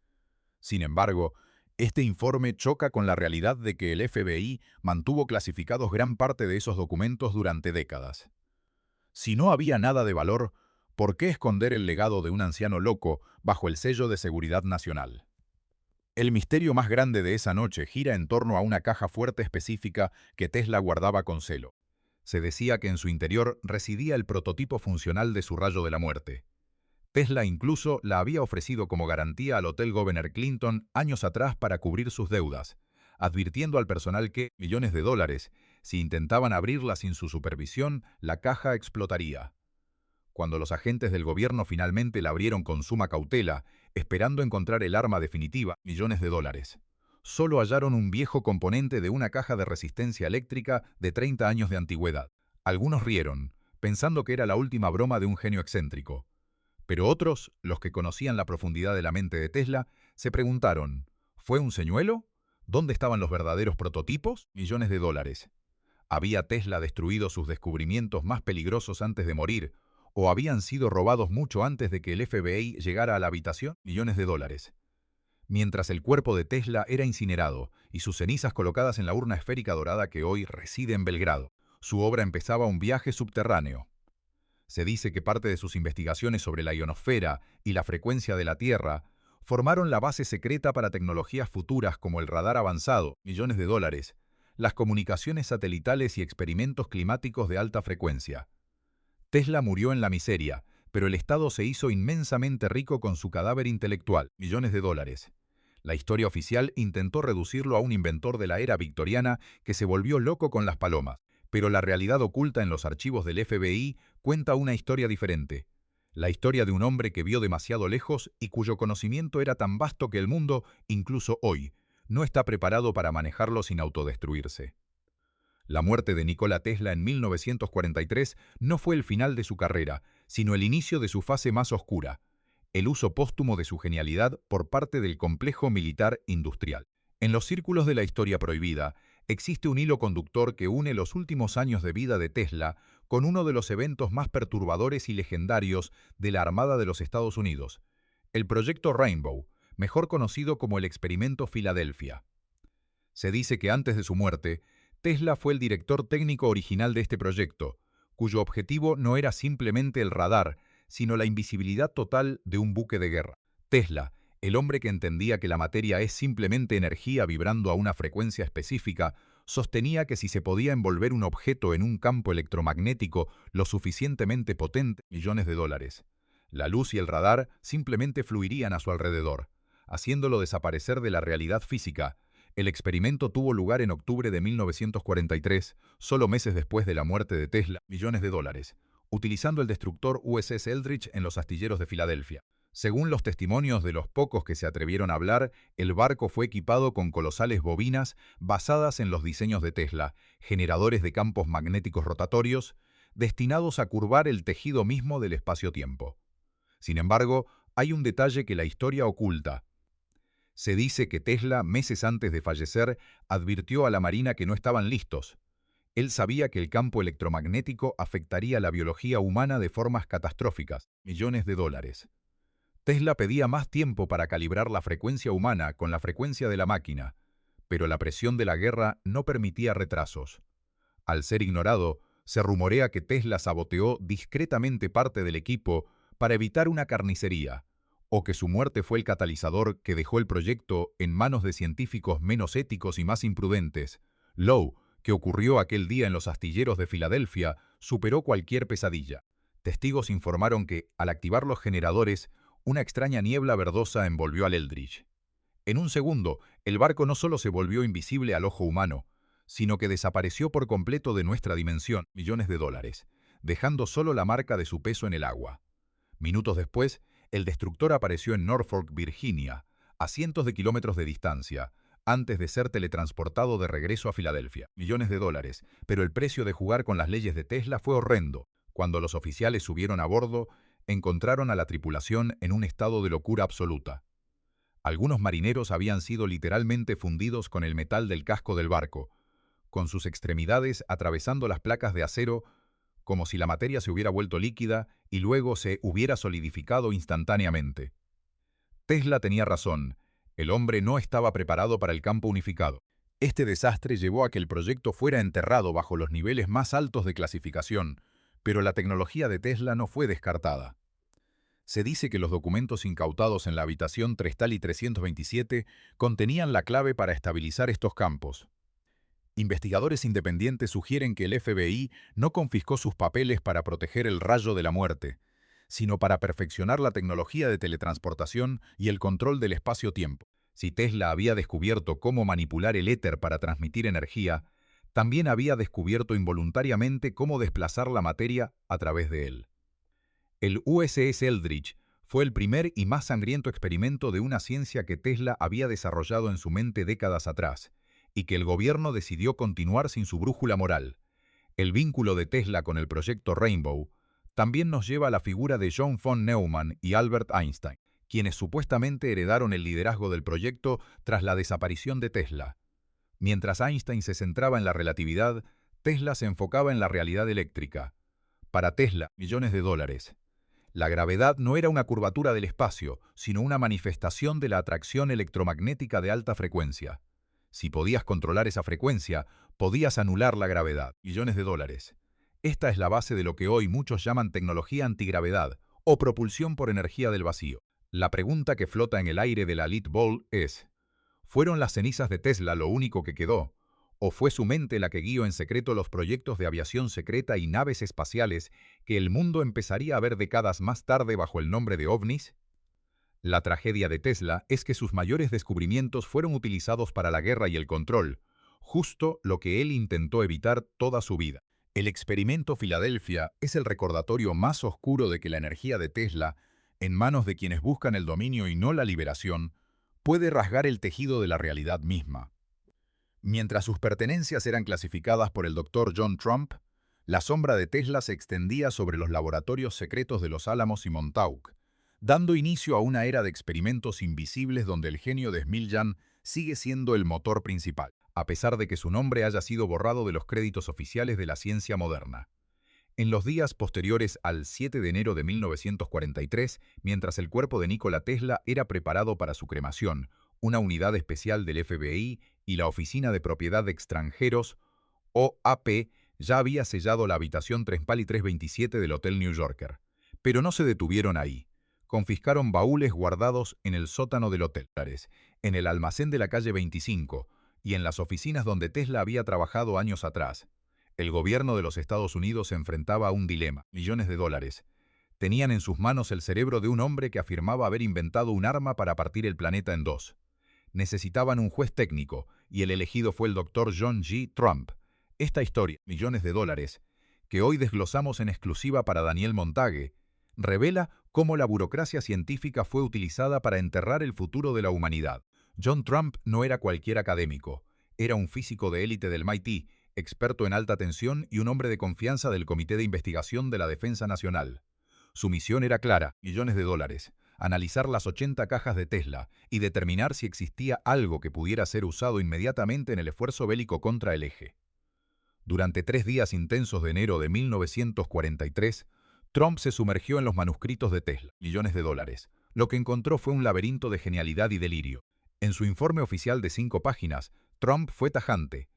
Sin embargo, este informe choca con la realidad de que el FBI mantuvo clasificados gran parte de esos documentos durante décadas. Si no había nada de valor, ¿por qué esconder el legado de un anciano loco bajo el sello de seguridad nacional? El misterio más grande de esa noche gira en torno a una caja fuerte específica que Tesla guardaba con celo. Se decía que en su interior residía el prototipo funcional de su rayo de la muerte. Tesla incluso la había ofrecido como garantía al Hotel Governor Clinton años atrás para cubrir sus deudas, advirtiendo al personal que, millones de dólares, si intentaban abrirla sin su supervisión, la caja explotaría. Cuando los agentes del gobierno finalmente la abrieron con suma cautela, esperando encontrar el arma definitiva, millones de dólares, solo hallaron un viejo componente de una caja de resistencia eléctrica de 30 años de antigüedad. Algunos rieron, pensando que era la última broma de un genio excéntrico. Pero otros, los que conocían la profundidad de la mente de Tesla, se preguntaron, ¿fue un señuelo? ¿Dónde estaban los verdaderos prototipos? Millones de dólares. ¿Había Tesla destruido sus descubrimientos más peligrosos antes de morir? ¿O habían sido robados mucho antes de que el FBI llegara a la habitación? Millones de dólares. Mientras el cuerpo de Tesla era incinerado y sus cenizas colocadas en la urna esférica dorada que hoy reside en Belgrado, su obra empezaba un viaje subterráneo. Se dice que parte de sus investigaciones sobre la ionosfera y la frecuencia de la Tierra formaron la base secreta para tecnologías futuras como el radar avanzado, millones de dólares, las comunicaciones satelitales y experimentos climáticos de alta frecuencia. Tesla murió en la miseria, pero el Estado se hizo inmensamente rico con su cadáver intelectual, millones de dólares. La historia oficial intentó reducirlo a un inventor de la era victoriana que se volvió loco con las palomas, pero la realidad oculta en los archivos del FBI cuenta una historia diferente. La historia de un hombre que vio demasiado lejos y cuyo conocimiento era tan vasto que el mundo, incluso hoy, no está preparado para manejarlo sin autodestruirse. La muerte de Nikola Tesla en 1943 no fue el final de su carrera, sino el inicio de su fase más oscura, el uso póstumo de su genialidad por parte del complejo militar industrial. En los círculos de la historia prohibida, existe un hilo conductor que une los últimos años de vida de Tesla con uno de los eventos más perturbadores y legendarios de la Armada de los Estados Unidos, el Proyecto Rainbow, mejor conocido como el Experimento Filadelfia. Se dice que antes de su muerte, Tesla fue el director técnico original de este proyecto, cuyo objetivo no era simplemente el radar, sino la invisibilidad total de un buque de guerra. Tesla, el hombre que entendía que la materia es simplemente energía vibrando a una frecuencia específica, sostenía que si se podía envolver un objeto en un campo electromagnético lo suficientemente potente, millones de dólares. La luz y el radar simplemente fluirían a su alrededor, haciéndolo desaparecer de la realidad física. El experimento tuvo lugar en octubre de 1943, solo meses después de la muerte de Tesla, millones de dólares, utilizando el destructor USS Eldridge en los astilleros de Filadelfia. Según los testimonios de los pocos que se atrevieron a hablar, el barco fue equipado con colosales bobinas basadas en los diseños de Tesla, generadores de campos magnéticos rotatorios, destinados a curvar el tejido mismo del espacio-tiempo. Sin embargo, hay un detalle que la historia oculta. Se dice que Tesla, meses antes de fallecer, advirtió a la Marina que no estaban listos. Él sabía que el campo electromagnético afectaría la biología humana de formas catastróficas, millones de dólares. Tesla pedía más tiempo para calibrar la frecuencia humana con la frecuencia de la máquina, pero la presión de la guerra no permitía retrasos. Al ser ignorado, se rumorea que Tesla saboteó discretamente parte del equipo para evitar una carnicería, o que su muerte fue el catalizador que dejó el proyecto en manos de científicos menos éticos y más imprudentes. Lo que ocurrió aquel día en los astilleros de Filadelfia superó cualquier pesadilla. Testigos informaron que, al activar los generadores, una extraña niebla verdosa envolvió al Eldridge. En un segundo, el barco no solo se volvió invisible al ojo humano, sino que desapareció por completo de nuestra dimensión, millones de dólares, dejando solo la marca de su peso en el agua. Minutos después, el destructor apareció en Norfolk, Virginia, a cientos de kilómetros de distancia, antes de ser teletransportado de regreso a Filadelfia. Millones de dólares, pero el precio de jugar con las leyes de Tesla fue horrendo. Cuando los oficiales subieron a bordo, encontraron a la tripulación en un estado de locura absoluta. Algunos marineros habían sido literalmente fundidos con el metal del casco del barco, con sus extremidades atravesando las placas de acero como si la materia se hubiera vuelto líquida y luego se hubiera solidificado instantáneamente. Tesla tenía razón, el hombre no estaba preparado para el campo unificado. Este desastre llevó a que el proyecto fuera enterrado bajo los niveles más altos de clasificación, pero la tecnología de Tesla no fue descartada. Se dice que los documentos incautados en la habitación 3 y 327 contenían la clave para estabilizar estos campos. Investigadores independientes sugieren que el FBI no confiscó sus papeles para proteger el rayo de la muerte, sino para perfeccionar la tecnología de teletransportación y el control del espacio-tiempo. Si Tesla había descubierto cómo manipular el éter para transmitir energía, también había descubierto involuntariamente cómo desplazar la materia a través de él. El USS Eldridge fue el primer y más sangriento experimento de una ciencia que Tesla había desarrollado en su mente décadas atrás, y que el gobierno decidió continuar sin su brújula moral. El vínculo de Tesla con el proyecto Rainbow también nos lleva a la figura de John von Neumann y Albert Einstein, quienes supuestamente heredaron el liderazgo del proyecto tras la desaparición de Tesla. Mientras Einstein se centraba en la relatividad, Tesla se enfocaba en la realidad eléctrica. Para Tesla, millones de dólares. La gravedad no era una curvatura del espacio, sino una manifestación de la atracción electromagnética de alta frecuencia. Si podías controlar esa frecuencia, podías anular la gravedad. Millones de dólares. Esta es la base de lo que hoy muchos llaman tecnología antigravedad o propulsión por energía del vacío. La pregunta que flota en el aire de la Elite Ball es: ¿fueron las cenizas de Tesla lo único que quedó? ¿O fue su mente la que guió en secreto los proyectos de aviación secreta y naves espaciales que el mundo empezaría a ver décadas más tarde bajo el nombre de ovnis? La tragedia de Tesla es que sus mayores descubrimientos fueron utilizados para la guerra y el control, justo lo que él intentó evitar toda su vida. El experimento Filadelfia es el recordatorio más oscuro de que la energía de Tesla, en manos de quienes buscan el dominio y no la liberación, puede rasgar el tejido de la realidad misma. Mientras sus pertenencias eran clasificadas por el Dr. John Trump, la sombra de Tesla se extendía sobre los laboratorios secretos de Los Álamos y Montauk, dando inicio a una era de experimentos invisibles donde el genio de Smiljan sigue siendo el motor principal, a pesar de que su nombre haya sido borrado de los créditos oficiales de la ciencia moderna. En los días posteriores al 7 de enero de 1943, mientras el cuerpo de Nikola Tesla era preparado para su cremación, una unidad especial del FBI y la Oficina de Propiedad de Extranjeros, OAP, ya había sellado la habitación 3PAL y 327 del Hotel New Yorker. Pero no se detuvieron ahí. Confiscaron baúles guardados en el sótano del hotel, en el almacén de la calle 25 y en las oficinas donde Tesla había trabajado años atrás. El gobierno de los Estados Unidos se enfrentaba a un dilema: millones de dólares. Tenían en sus manos el cerebro de un hombre que afirmaba haber inventado un arma para partir el planeta en dos. Necesitaban un juez técnico, y el elegido fue el Dr. John G. Trump. Esta historia, millones de dólares, que hoy desglosamos en exclusiva para Daniel Montague, revela cómo la burocracia científica fue utilizada para enterrar el futuro de la humanidad. John Trump no era cualquier académico, era un físico de élite del MIT, experto en alta tensión y un hombre de confianza del Comité de Investigación de la Defensa Nacional. Su misión era clara: millones de dólares, analizar las 80 cajas de Tesla y determinar si existía algo que pudiera ser usado inmediatamente en el esfuerzo bélico contra el eje. Durante 3 días intensos de enero de 1943, Trump se sumergió en los manuscritos de Tesla, millones de dólares. Lo que encontró fue un laberinto de genialidad y delirio. En su informe oficial de 5 páginas, Trump fue tajante.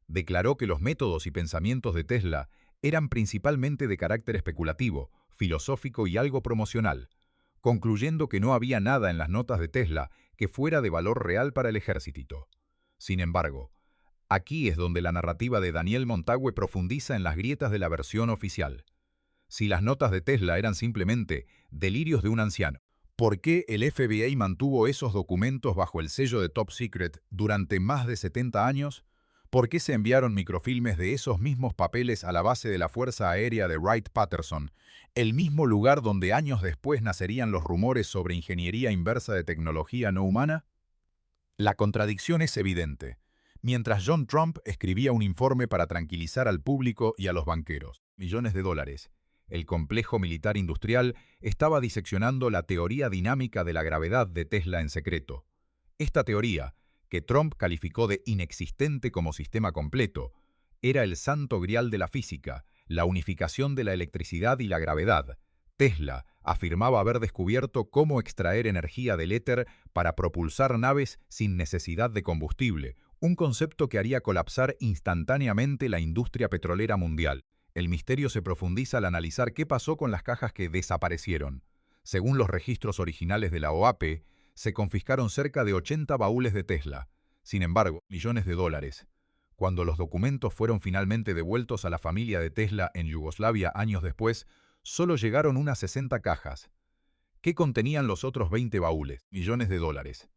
Declaró que los métodos y pensamientos de Tesla eran principalmente de carácter especulativo, filosófico y algo promocional, concluyendo que no había nada en las notas de Tesla que fuera de valor real para el ejército. Sin embargo, aquí es donde la narrativa de Daniel Montague profundiza en las grietas de la versión oficial. Si las notas de Tesla eran simplemente delirios de un anciano, ¿por qué el FBI mantuvo esos documentos bajo el sello de Top Secret durante más de 70 años? ¿Por qué se enviaron microfilmes de esos mismos papeles a la base de la Fuerza Aérea de Wright-Patterson, el mismo lugar donde años después nacerían los rumores sobre ingeniería inversa de tecnología no humana? La contradicción es evidente. Mientras John Trump escribía un informe para tranquilizar al público y a los banqueros, millones de dólares, el complejo militar industrial estaba diseccionando la teoría dinámica de la gravedad de Tesla en secreto. Esta teoría, que Trump calificó de inexistente como sistema completo, era el santo grial de la física, la unificación de la electricidad y la gravedad. Tesla afirmaba haber descubierto cómo extraer energía del éter para propulsar naves sin necesidad de combustible, un concepto que haría colapsar instantáneamente la industria petrolera mundial. El misterio se profundiza al analizar qué pasó con las cajas que desaparecieron. Según los registros originales de la OAP, se confiscaron cerca de 80 baúles de Tesla. Sin embargo, millones de dólares. Cuando los documentos fueron finalmente devueltos a la familia de Tesla en Yugoslavia años después, solo llegaron unas 60 cajas. ¿Qué contenían los otros 20 baúles? Millones de dólares.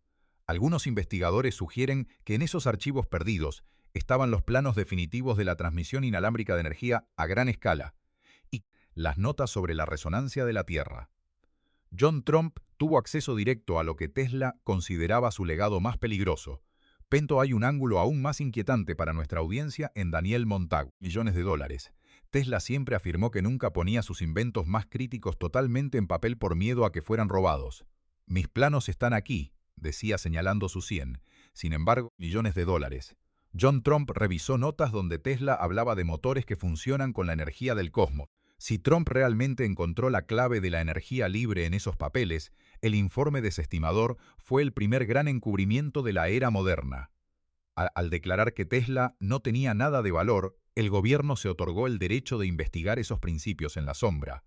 Algunos investigadores sugieren que en esos archivos perdidos estaban los planos definitivos de la transmisión inalámbrica de energía a gran escala y las notas sobre la resonancia de la Tierra. John Trump tuvo acceso directo a lo que Tesla consideraba su legado más peligroso. Pero hay un ángulo aún más inquietante para nuestra audiencia en Daniel Montague, millones de dólares. Tesla siempre afirmó que nunca ponía sus inventos más críticos totalmente en papel por miedo a que fueran robados. Mis planos están aquí, decía señalando sus 100. Sin embargo, millones de dólares. John Trump revisó notas donde Tesla hablaba de motores que funcionan con la energía del cosmos. Si Trump realmente encontró la clave de la energía libre en esos papeles, el informe desestimador fue el primer gran encubrimiento de la era moderna. Al declarar que Tesla no tenía nada de valor, el gobierno se otorgó el derecho de investigar esos principios en la sombra.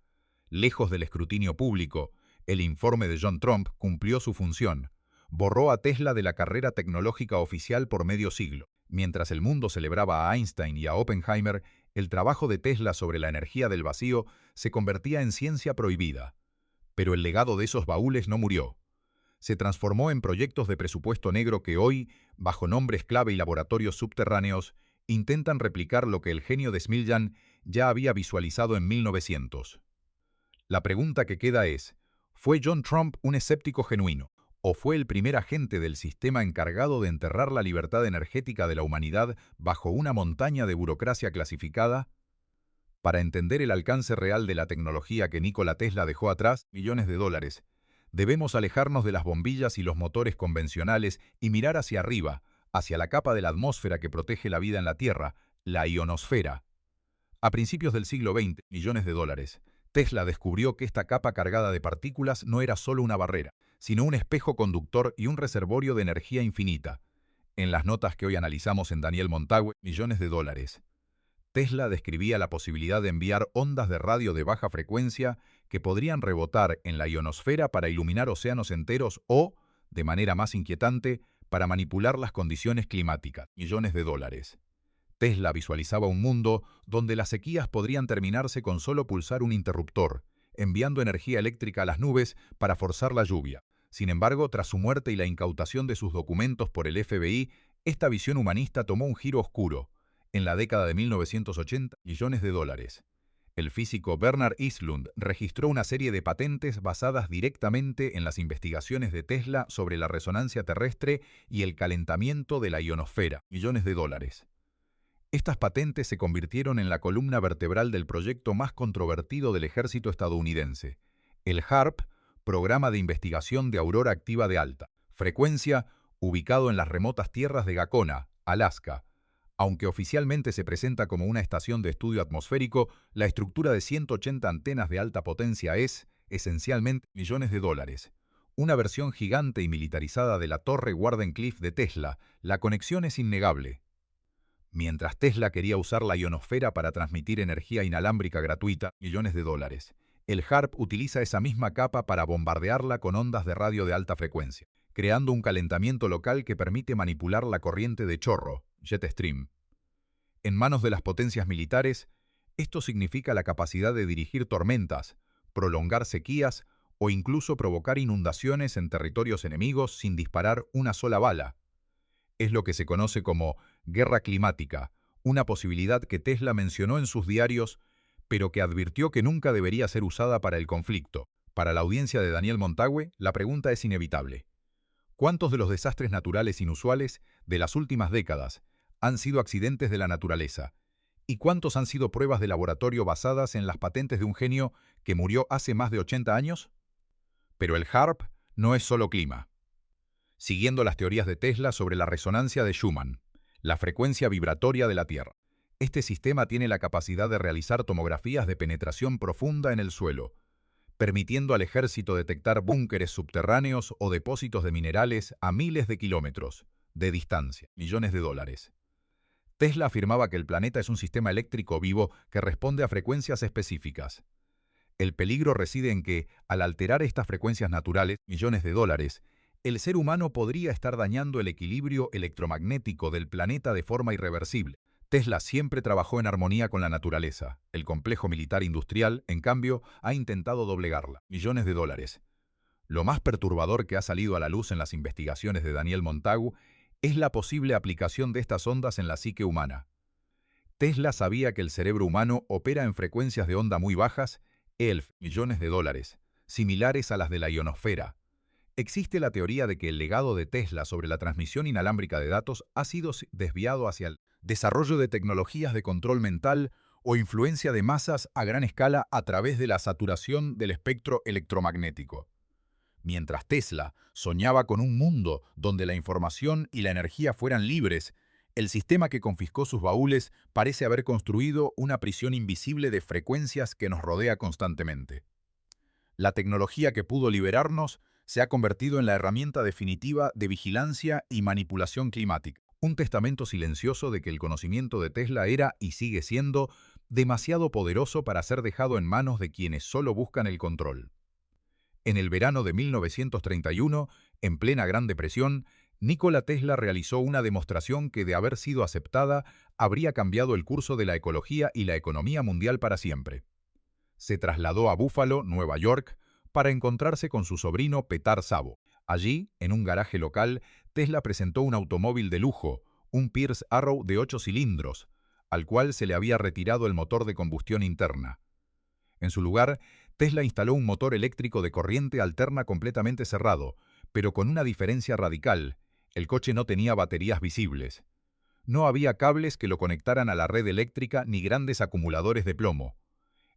Lejos del escrutinio público, el informe de John Trump cumplió su función. Borró a Tesla de la carrera tecnológica oficial por medio siglo. Mientras el mundo celebraba a Einstein y a Oppenheimer, el trabajo de Tesla sobre la energía del vacío se convertía en ciencia prohibida. Pero el legado de esos baúles no murió. Se transformó en proyectos de presupuesto negro que hoy, bajo nombres clave y laboratorios subterráneos, intentan replicar lo que el genio de Smiljan ya había visualizado en 1900. La pregunta que queda es, ¿fue John Trump un escéptico genuino? ¿O fue el primer agente del sistema encargado de enterrar la libertad energética de la humanidad bajo una montaña de burocracia clasificada? Para entender el alcance real de la tecnología que Nikola Tesla dejó atrás, millones de dólares, debemos alejarnos de las bombillas y los motores convencionales y mirar hacia arriba, hacia la capa de la atmósfera que protege la vida en la Tierra, la ionosfera. A principios del siglo XX, millones de dólares, Tesla descubrió que esta capa cargada de partículas no era solo una barrera, sino un espejo conductor y un reservorio de energía infinita. En las notas que hoy analizamos en Daniel Montague, millones de dólares. Tesla describía la posibilidad de enviar ondas de radio de baja frecuencia que podrían rebotar en la ionosfera para iluminar océanos enteros o, de manera más inquietante, para manipular las condiciones climáticas. Millones de dólares. Tesla visualizaba un mundo donde las sequías podrían terminarse con solo pulsar un interruptor, enviando energía eléctrica a las nubes para forzar la lluvia. Sin embargo, tras su muerte y la incautación de sus documentos por el FBI, esta visión humanista tomó un giro oscuro. En la década de 1980, millones de dólares. El físico Bernard Eastlund registró una serie de patentes basadas directamente en las investigaciones de Tesla sobre la resonancia terrestre y el calentamiento de la ionosfera, millones de dólares. Estas patentes se convirtieron en la columna vertebral del proyecto más controvertido del ejército estadounidense, el HARP, Programa de Investigación de Aurora Activa de Alta Frecuencia, ubicado en las remotas tierras de Gacona, Alaska. Aunque oficialmente se presenta como una estación de estudio atmosférico, la estructura de 180 antenas de alta potencia es, esencialmente, millones de dólares. Una versión gigante y militarizada de la torre Wardenclyffe de Tesla, la conexión es innegable. Mientras Tesla quería usar la ionosfera para transmitir energía inalámbrica gratuita, millones de dólares. El HARP utiliza esa misma capa para bombardearla con ondas de radio de alta frecuencia, creando un calentamiento local que permite manipular la corriente de chorro, jet stream. En manos de las potencias militares, esto significa la capacidad de dirigir tormentas, prolongar sequías o incluso provocar inundaciones en territorios enemigos sin disparar una sola bala. Es lo que se conoce como guerra climática, una posibilidad que Tesla mencionó en sus diarios, pero que advirtió que nunca debería ser usada para el conflicto. Para la audiencia de Daniel Montague, la pregunta es inevitable. ¿Cuántos de los desastres naturales inusuales de las últimas décadas han sido accidentes de la naturaleza? ¿Y cuántos han sido pruebas de laboratorio basadas en las patentes de un genio que murió hace más de 80 años? Pero el HARP no es solo clima. Siguiendo las teorías de Tesla sobre la resonancia de Schumann, la frecuencia vibratoria de la Tierra, este sistema tiene la capacidad de realizar tomografías de penetración profunda en el suelo, permitiendo al ejército detectar búnkeres subterráneos o depósitos de minerales a miles de kilómetros de distancia, millones de dólares. Tesla afirmaba que el planeta es un sistema eléctrico vivo que responde a frecuencias específicas. El peligro reside en que, al alterar estas frecuencias naturales, millones de dólares, el ser humano podría estar dañando el equilibrio electromagnético del planeta de forma irreversible. Tesla siempre trabajó en armonía con la naturaleza. El complejo militar industrial, en cambio, ha intentado doblegarla. Millones de dólares. Lo más perturbador que ha salido a la luz en las investigaciones de Daniel Montague es la posible aplicación de estas ondas en la psique humana. Tesla sabía que el cerebro humano opera en frecuencias de onda muy bajas, millones de dólares, similares a las de la ionosfera. Existe la teoría de que el legado de Tesla sobre la transmisión inalámbrica de datos ha sido desviado hacia el desarrollo de tecnologías de control mental o influencia de masas a gran escala a través de la saturación del espectro electromagnético. Mientras Tesla soñaba con un mundo donde la información y la energía fueran libres, el sistema que confiscó sus baúles parece haber construido una prisión invisible de frecuencias que nos rodea constantemente. La tecnología que pudo liberarnos se ha convertido en la herramienta definitiva de vigilancia y manipulación climática. Un testamento silencioso de que el conocimiento de Tesla era y sigue siendo demasiado poderoso para ser dejado en manos de quienes solo buscan el control. En el verano de 1931, en plena Gran Depresión, Nikola Tesla realizó una demostración que, de haber sido aceptada, habría cambiado el curso de la ecología y la economía mundial para siempre. Se trasladó a Buffalo, Nueva York, para encontrarse con su sobrino Petar Szabo. Allí, en un garaje local, Tesla presentó un automóvil de lujo, un Pierce Arrow de 8 cilindros, al cual se le había retirado el motor de combustión interna. En su lugar, Tesla instaló un motor eléctrico de corriente alterna completamente cerrado, pero con una diferencia radical: el coche no tenía baterías visibles. No había cables que lo conectaran a la red eléctrica ni grandes acumuladores de plomo.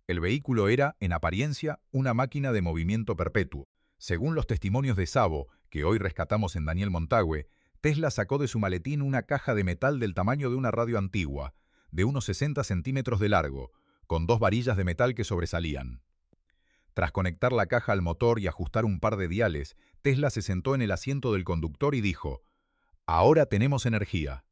El vehículo era, en apariencia, una máquina de movimiento perpetuo. Según los testimonios de Szabo, que hoy rescatamos en Daniel Montague, Tesla sacó de su maletín una caja de metal del tamaño de una radio antigua, de unos 60 centímetros de largo, con 2 varillas de metal que sobresalían. Tras conectar la caja al motor y ajustar un par de diales, Tesla se sentó en el asiento del conductor y dijo: «Ahora tenemos energía».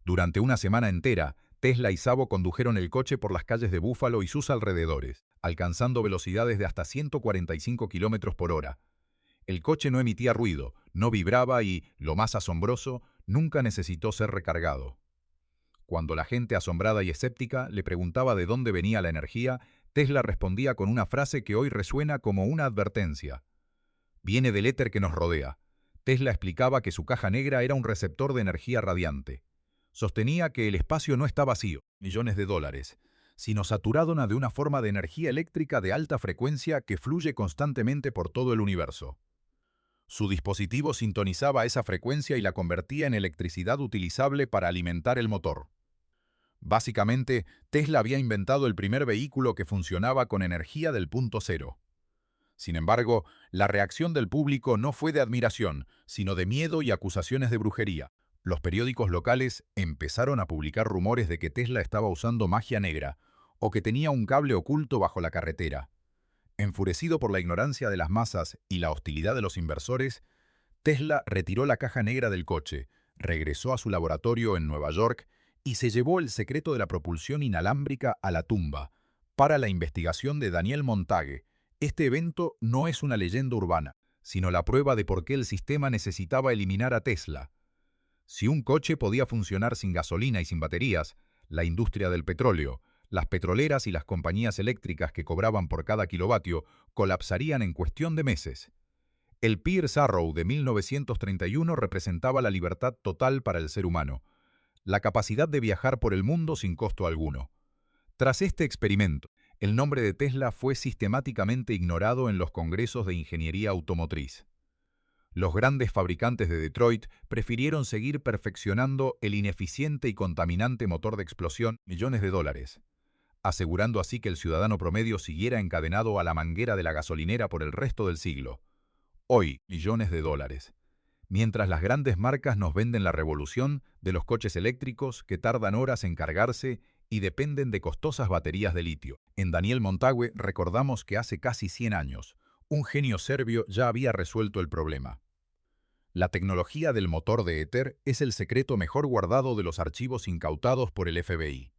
Durante una semana entera, Tesla y Szabo condujeron el coche por las calles de Búfalo y sus alrededores, alcanzando velocidades de hasta 145 km por hora. El coche no emitía ruido, no vibraba y, lo más asombroso, nunca necesitó ser recargado. Cuando la gente asombrada y escéptica le preguntaba de dónde venía la energía, Tesla respondía con una frase que hoy resuena como una advertencia: «Viene del éter que nos rodea». Tesla explicaba que su caja negra era un receptor de energía radiante. Sostenía que el espacio no está vacío, millones de dólares, sino saturado de una forma de energía eléctrica de alta frecuencia que fluye constantemente por todo el universo. Su dispositivo sintonizaba esa frecuencia y la convertía en electricidad utilizable para alimentar el motor. Básicamente, Tesla había inventado el primer vehículo que funcionaba con energía del punto cero. Sin embargo, la reacción del público no fue de admiración, sino de miedo y acusaciones de brujería. Los periódicos locales empezaron a publicar rumores de que Tesla estaba usando magia negra o que tenía un cable oculto bajo la carretera. Enfurecido por la ignorancia de las masas y la hostilidad de los inversores, Tesla retiró la caja negra del coche, regresó a su laboratorio en Nueva York y se llevó el secreto de la propulsión inalámbrica a la tumba, para la investigación de Daniel Montague. Este evento no es una leyenda urbana, sino la prueba de por qué el sistema necesitaba eliminar a Tesla. Si un coche podía funcionar sin gasolina y sin baterías, la industria del petróleo, las petroleras y las compañías eléctricas que cobraban por cada kilovatio colapsarían en cuestión de meses. El Pierce Arrow de 1931 representaba la libertad total para el ser humano, la capacidad de viajar por el mundo sin costo alguno. Tras este experimento, el nombre de Tesla fue sistemáticamente ignorado en los congresos de ingeniería automotriz. Los grandes fabricantes de Detroit prefirieron seguir perfeccionando el ineficiente y contaminante motor de explosión, millones de dólares, asegurando así que el ciudadano promedio siguiera encadenado a la manguera de la gasolinera por el resto del siglo. Hoy, millones de dólares. Mientras las grandes marcas nos venden la revolución de los coches eléctricos que tardan horas en cargarse y dependen de costosas baterías de litio. En Daniel Montague recordamos que hace casi 100 años, un genio serbio ya había resuelto el problema. La tecnología del motor de éter es el secreto mejor guardado de los archivos incautados por el FBI.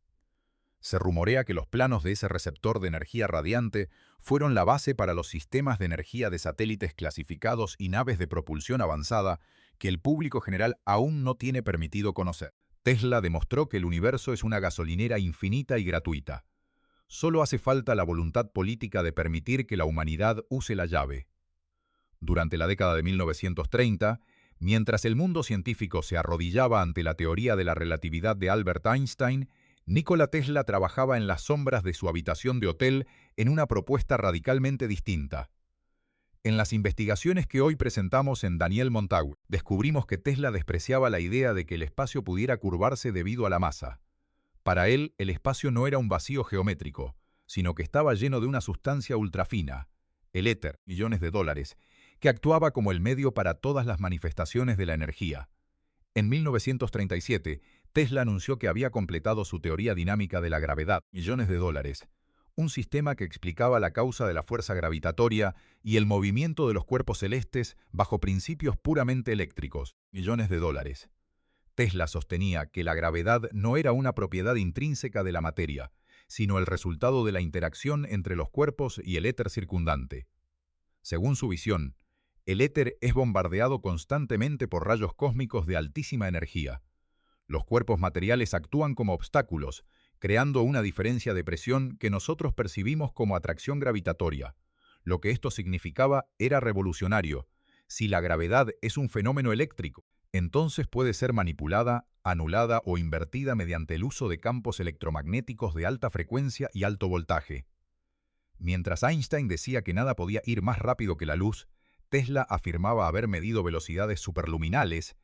Se rumorea que los planos de ese receptor de energía radiante fueron la base para los sistemas de energía de satélites clasificados y naves de propulsión avanzada que el público general aún no tiene permitido conocer. Tesla demostró que el universo es una gasolinera infinita y gratuita. Solo hace falta la voluntad política de permitir que la humanidad use la llave. Durante la década de 1930, mientras el mundo científico se arrodillaba ante la teoría de la relatividad de Albert Einstein, Nikola Tesla trabajaba en las sombras de su habitación de hotel en una propuesta radicalmente distinta. En las investigaciones que hoy presentamos en Daniel Montague, descubrimos que Tesla despreciaba la idea de que el espacio pudiera curvarse debido a la masa. Para él, el espacio no era un vacío geométrico, sino que estaba lleno de una sustancia ultrafina, el éter, millones de dólares, que actuaba como el medio para todas las manifestaciones de la energía. En 1937, Tesla anunció que había completado su teoría dinámica de la gravedad, millones de dólares, un sistema que explicaba la causa de la fuerza gravitatoria y el movimiento de los cuerpos celestes bajo principios puramente eléctricos, millones de dólares. Tesla sostenía que la gravedad no era una propiedad intrínseca de la materia, sino el resultado de la interacción entre los cuerpos y el éter circundante. Según su visión, El éter es bombardeado constantemente por rayos cósmicos de altísima energía. Los cuerpos materiales actúan como obstáculos, creando una diferencia de presión que nosotros percibimos como atracción gravitatoria. Lo que esto significaba era revolucionario. Si la gravedad es un fenómeno eléctrico, entonces puede ser manipulada, anulada o invertida mediante el uso de campos electromagnéticos de alta frecuencia y alto voltaje. Mientras Einstein decía que nada podía ir más rápido que la luz, Tesla afirmaba haber medido velocidades superluminales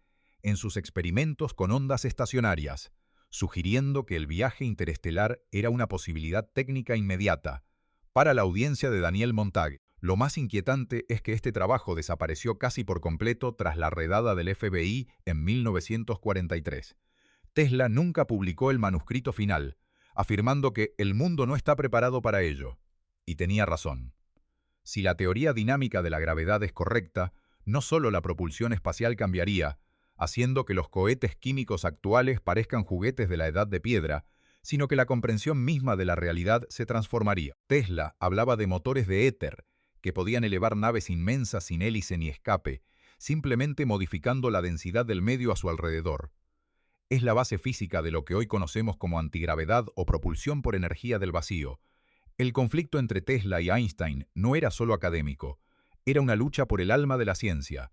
en sus experimentos con ondas estacionarias, sugiriendo que el viaje interestelar era una posibilidad técnica inmediata. Para la audiencia de Daniel Montague, lo más inquietante es que este trabajo desapareció casi por completo tras la redada del FBI en 1943. Tesla nunca publicó el manuscrito final, afirmando que el mundo no está preparado para ello. Y tenía razón. Si la teoría dinámica de la gravedad es correcta, no solo la propulsión espacial cambiaría, haciendo que los cohetes químicos actuales parezcan juguetes de la edad de piedra, sino que la comprensión misma de la realidad se transformaría. Tesla hablaba de motores de éter, que podían elevar naves inmensas sin hélice ni escape, simplemente modificando la densidad del medio a su alrededor. Es la base física de lo que hoy conocemos como antigravedad o propulsión por energía del vacío. El conflicto entre Tesla y Einstein no era solo académico, era una lucha por el alma de la ciencia.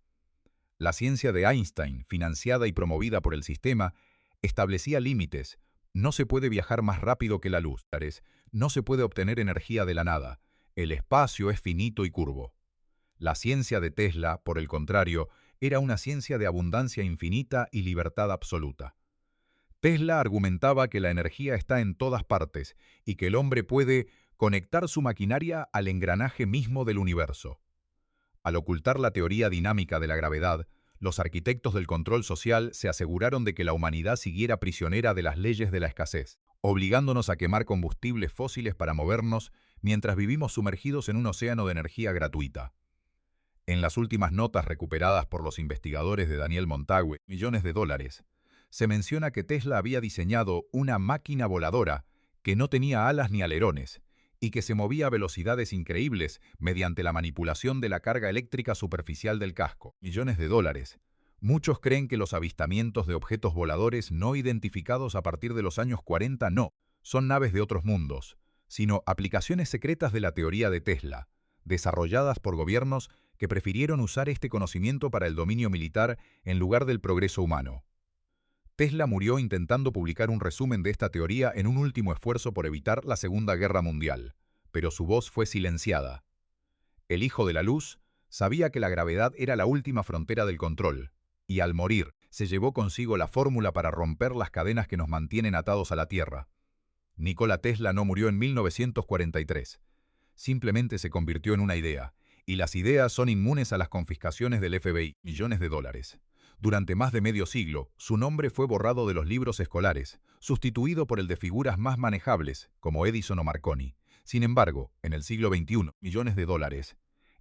La ciencia de Einstein, financiada y promovida por el sistema, establecía límites. No se puede viajar más rápido que la luz. No se puede obtener energía de la nada. El espacio es finito y curvo. La ciencia de Tesla, por el contrario, era una ciencia de abundancia infinita y libertad absoluta. Tesla argumentaba que la energía está en todas partes y que el hombre puede conectar su maquinaria al engranaje mismo del universo. Al ocultar la teoría dinámica de la gravedad, los arquitectos del control social se aseguraron de que la humanidad siguiera prisionera de las leyes de la escasez, obligándonos a quemar combustibles fósiles para movernos mientras vivimos sumergidos en un océano de energía gratuita. En las últimas notas recuperadas por los investigadores de Daniel Montague, millones de dólares, se menciona que Tesla había diseñado una máquina voladora que no tenía alas ni alerones, y que se movía a velocidades increíbles mediante la manipulación de la carga eléctrica superficial del casco. Millones de dólares. Muchos creen que los avistamientos de objetos voladores no identificados a partir de los años 40 no son naves de otros mundos, sino aplicaciones secretas de la teoría de Tesla, desarrolladas por gobiernos que prefirieron usar este conocimiento para el dominio militar en lugar del progreso humano. Tesla murió intentando publicar un resumen de esta teoría en un último esfuerzo por evitar la Segunda Guerra Mundial, pero su voz fue silenciada. El hijo de la luz sabía que la gravedad era la última frontera del control, y al morir se llevó consigo la fórmula para romper las cadenas que nos mantienen atados a la Tierra. Nikola Tesla no murió en 1943. Simplemente se convirtió en una idea, y las ideas son inmunes a las confiscaciones del FBI, millones de dólares. Durante más de medio siglo, su nombre fue borrado de los libros escolares, sustituido por el de figuras más manejables, como Edison o Marconi. Sin embargo, en el siglo XXI, millones de dólares.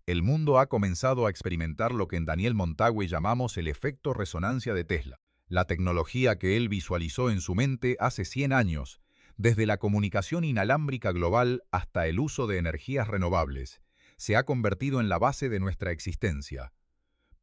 El mundo ha comenzado a experimentar lo que en Daniel Montague llamamos el efecto resonancia de Tesla, la tecnología que él visualizó en su mente hace 100 años, desde la comunicación inalámbrica global hasta el uso de energías renovables. Se ha convertido en la base de nuestra existencia.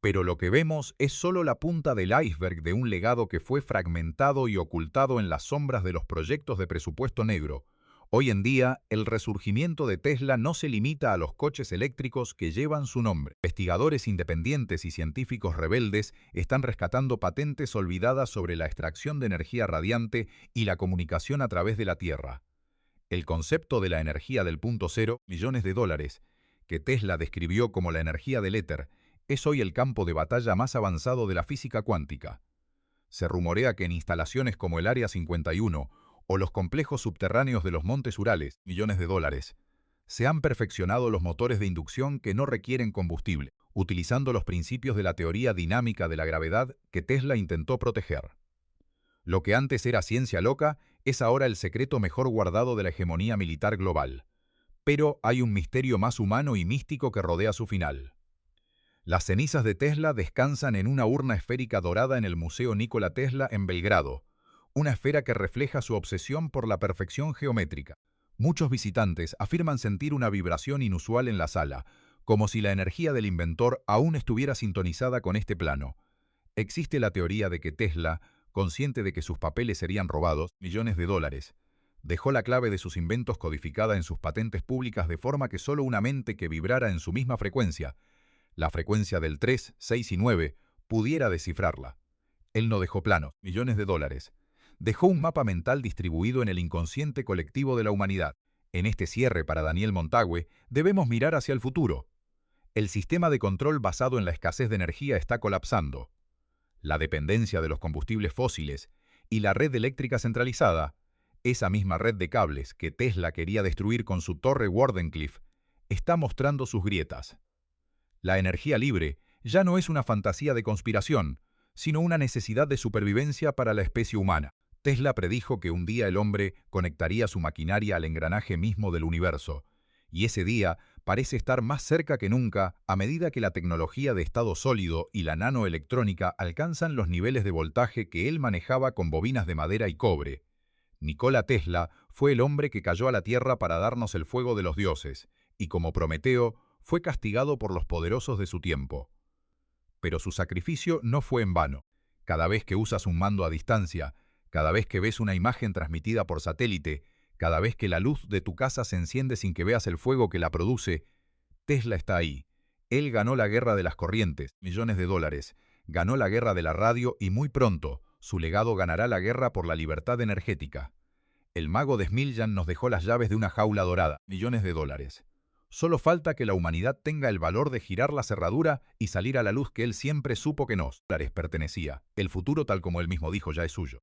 Pero lo que vemos es solo la punta del iceberg de un legado que fue fragmentado y ocultado en las sombras de los proyectos de presupuesto negro. Hoy en día, el resurgimiento de Tesla no se limita a los coches eléctricos que llevan su nombre. Investigadores independientes y científicos rebeldes están rescatando patentes olvidadas sobre la extracción de energía radiante y la comunicación a través de la Tierra. El concepto de la energía del punto cero, millones de dólares, que Tesla describió como la energía del éter, es hoy el campo de batalla más avanzado de la física cuántica. Se rumorea que en instalaciones como el Área 51 o los complejos subterráneos de los Montes Urales, millones de dólares, se han perfeccionado los motores de inducción que no requieren combustible, utilizando los principios de la teoría dinámica de la gravedad que Tesla intentó proteger. Lo que antes era ciencia loca es ahora el secreto mejor guardado de la hegemonía militar global. Pero hay un misterio más humano y místico que rodea su final. Las cenizas de Tesla descansan en una urna esférica dorada en el Museo Nikola Tesla en Belgrado, una esfera que refleja su obsesión por la perfección geométrica. Muchos visitantes afirman sentir una vibración inusual en la sala, como si la energía del inventor aún estuviera sintonizada con este plano. Existe la teoría de que Tesla, consciente de que sus papeles serían robados, millones de dólares, dejó la clave de sus inventos codificada en sus patentes públicas de forma que solo una mente que vibrara en su misma frecuencia, la frecuencia del 3, 6 y 9, pudiera descifrarla. Él no dejó planos, millones de dólares. Dejó un mapa mental distribuido en el inconsciente colectivo de la humanidad. En este cierre para Daniel Montague, debemos mirar hacia el futuro. El sistema de control basado en la escasez de energía está colapsando. La dependencia de los combustibles fósiles y la red eléctrica centralizada, esa misma red de cables que Tesla quería destruir con su torre Wardenclyffe, está mostrando sus grietas. La energía libre ya no es una fantasía de conspiración, sino una necesidad de supervivencia para la especie humana. Tesla predijo que un día el hombre conectaría su maquinaria al engranaje mismo del universo, y ese día parece estar más cerca que nunca a medida que la tecnología de estado sólido y la nanoelectrónica alcanzan los niveles de voltaje que él manejaba con bobinas de madera y cobre. Nikola Tesla fue el hombre que cayó a la Tierra para darnos el fuego de los dioses, y como Prometeo, fue castigado por los poderosos de su tiempo. Pero su sacrificio no fue en vano. Cada vez que usas un mando a distancia, cada vez que ves una imagen transmitida por satélite, cada vez que la luz de tu casa se enciende sin que veas el fuego que la produce, Tesla está ahí. Él ganó la guerra de las corrientes, millones de dólares, ganó la guerra de la radio y muy pronto, su legado ganará la guerra por la libertad energética. El mago de Smiljan nos dejó las llaves de una jaula dorada, millones de dólares. Solo falta que la humanidad tenga el valor de girar la cerradura y salir a la luz que él siempre supo que nos pertenecía. El futuro, tal como él mismo dijo, ya es suyo.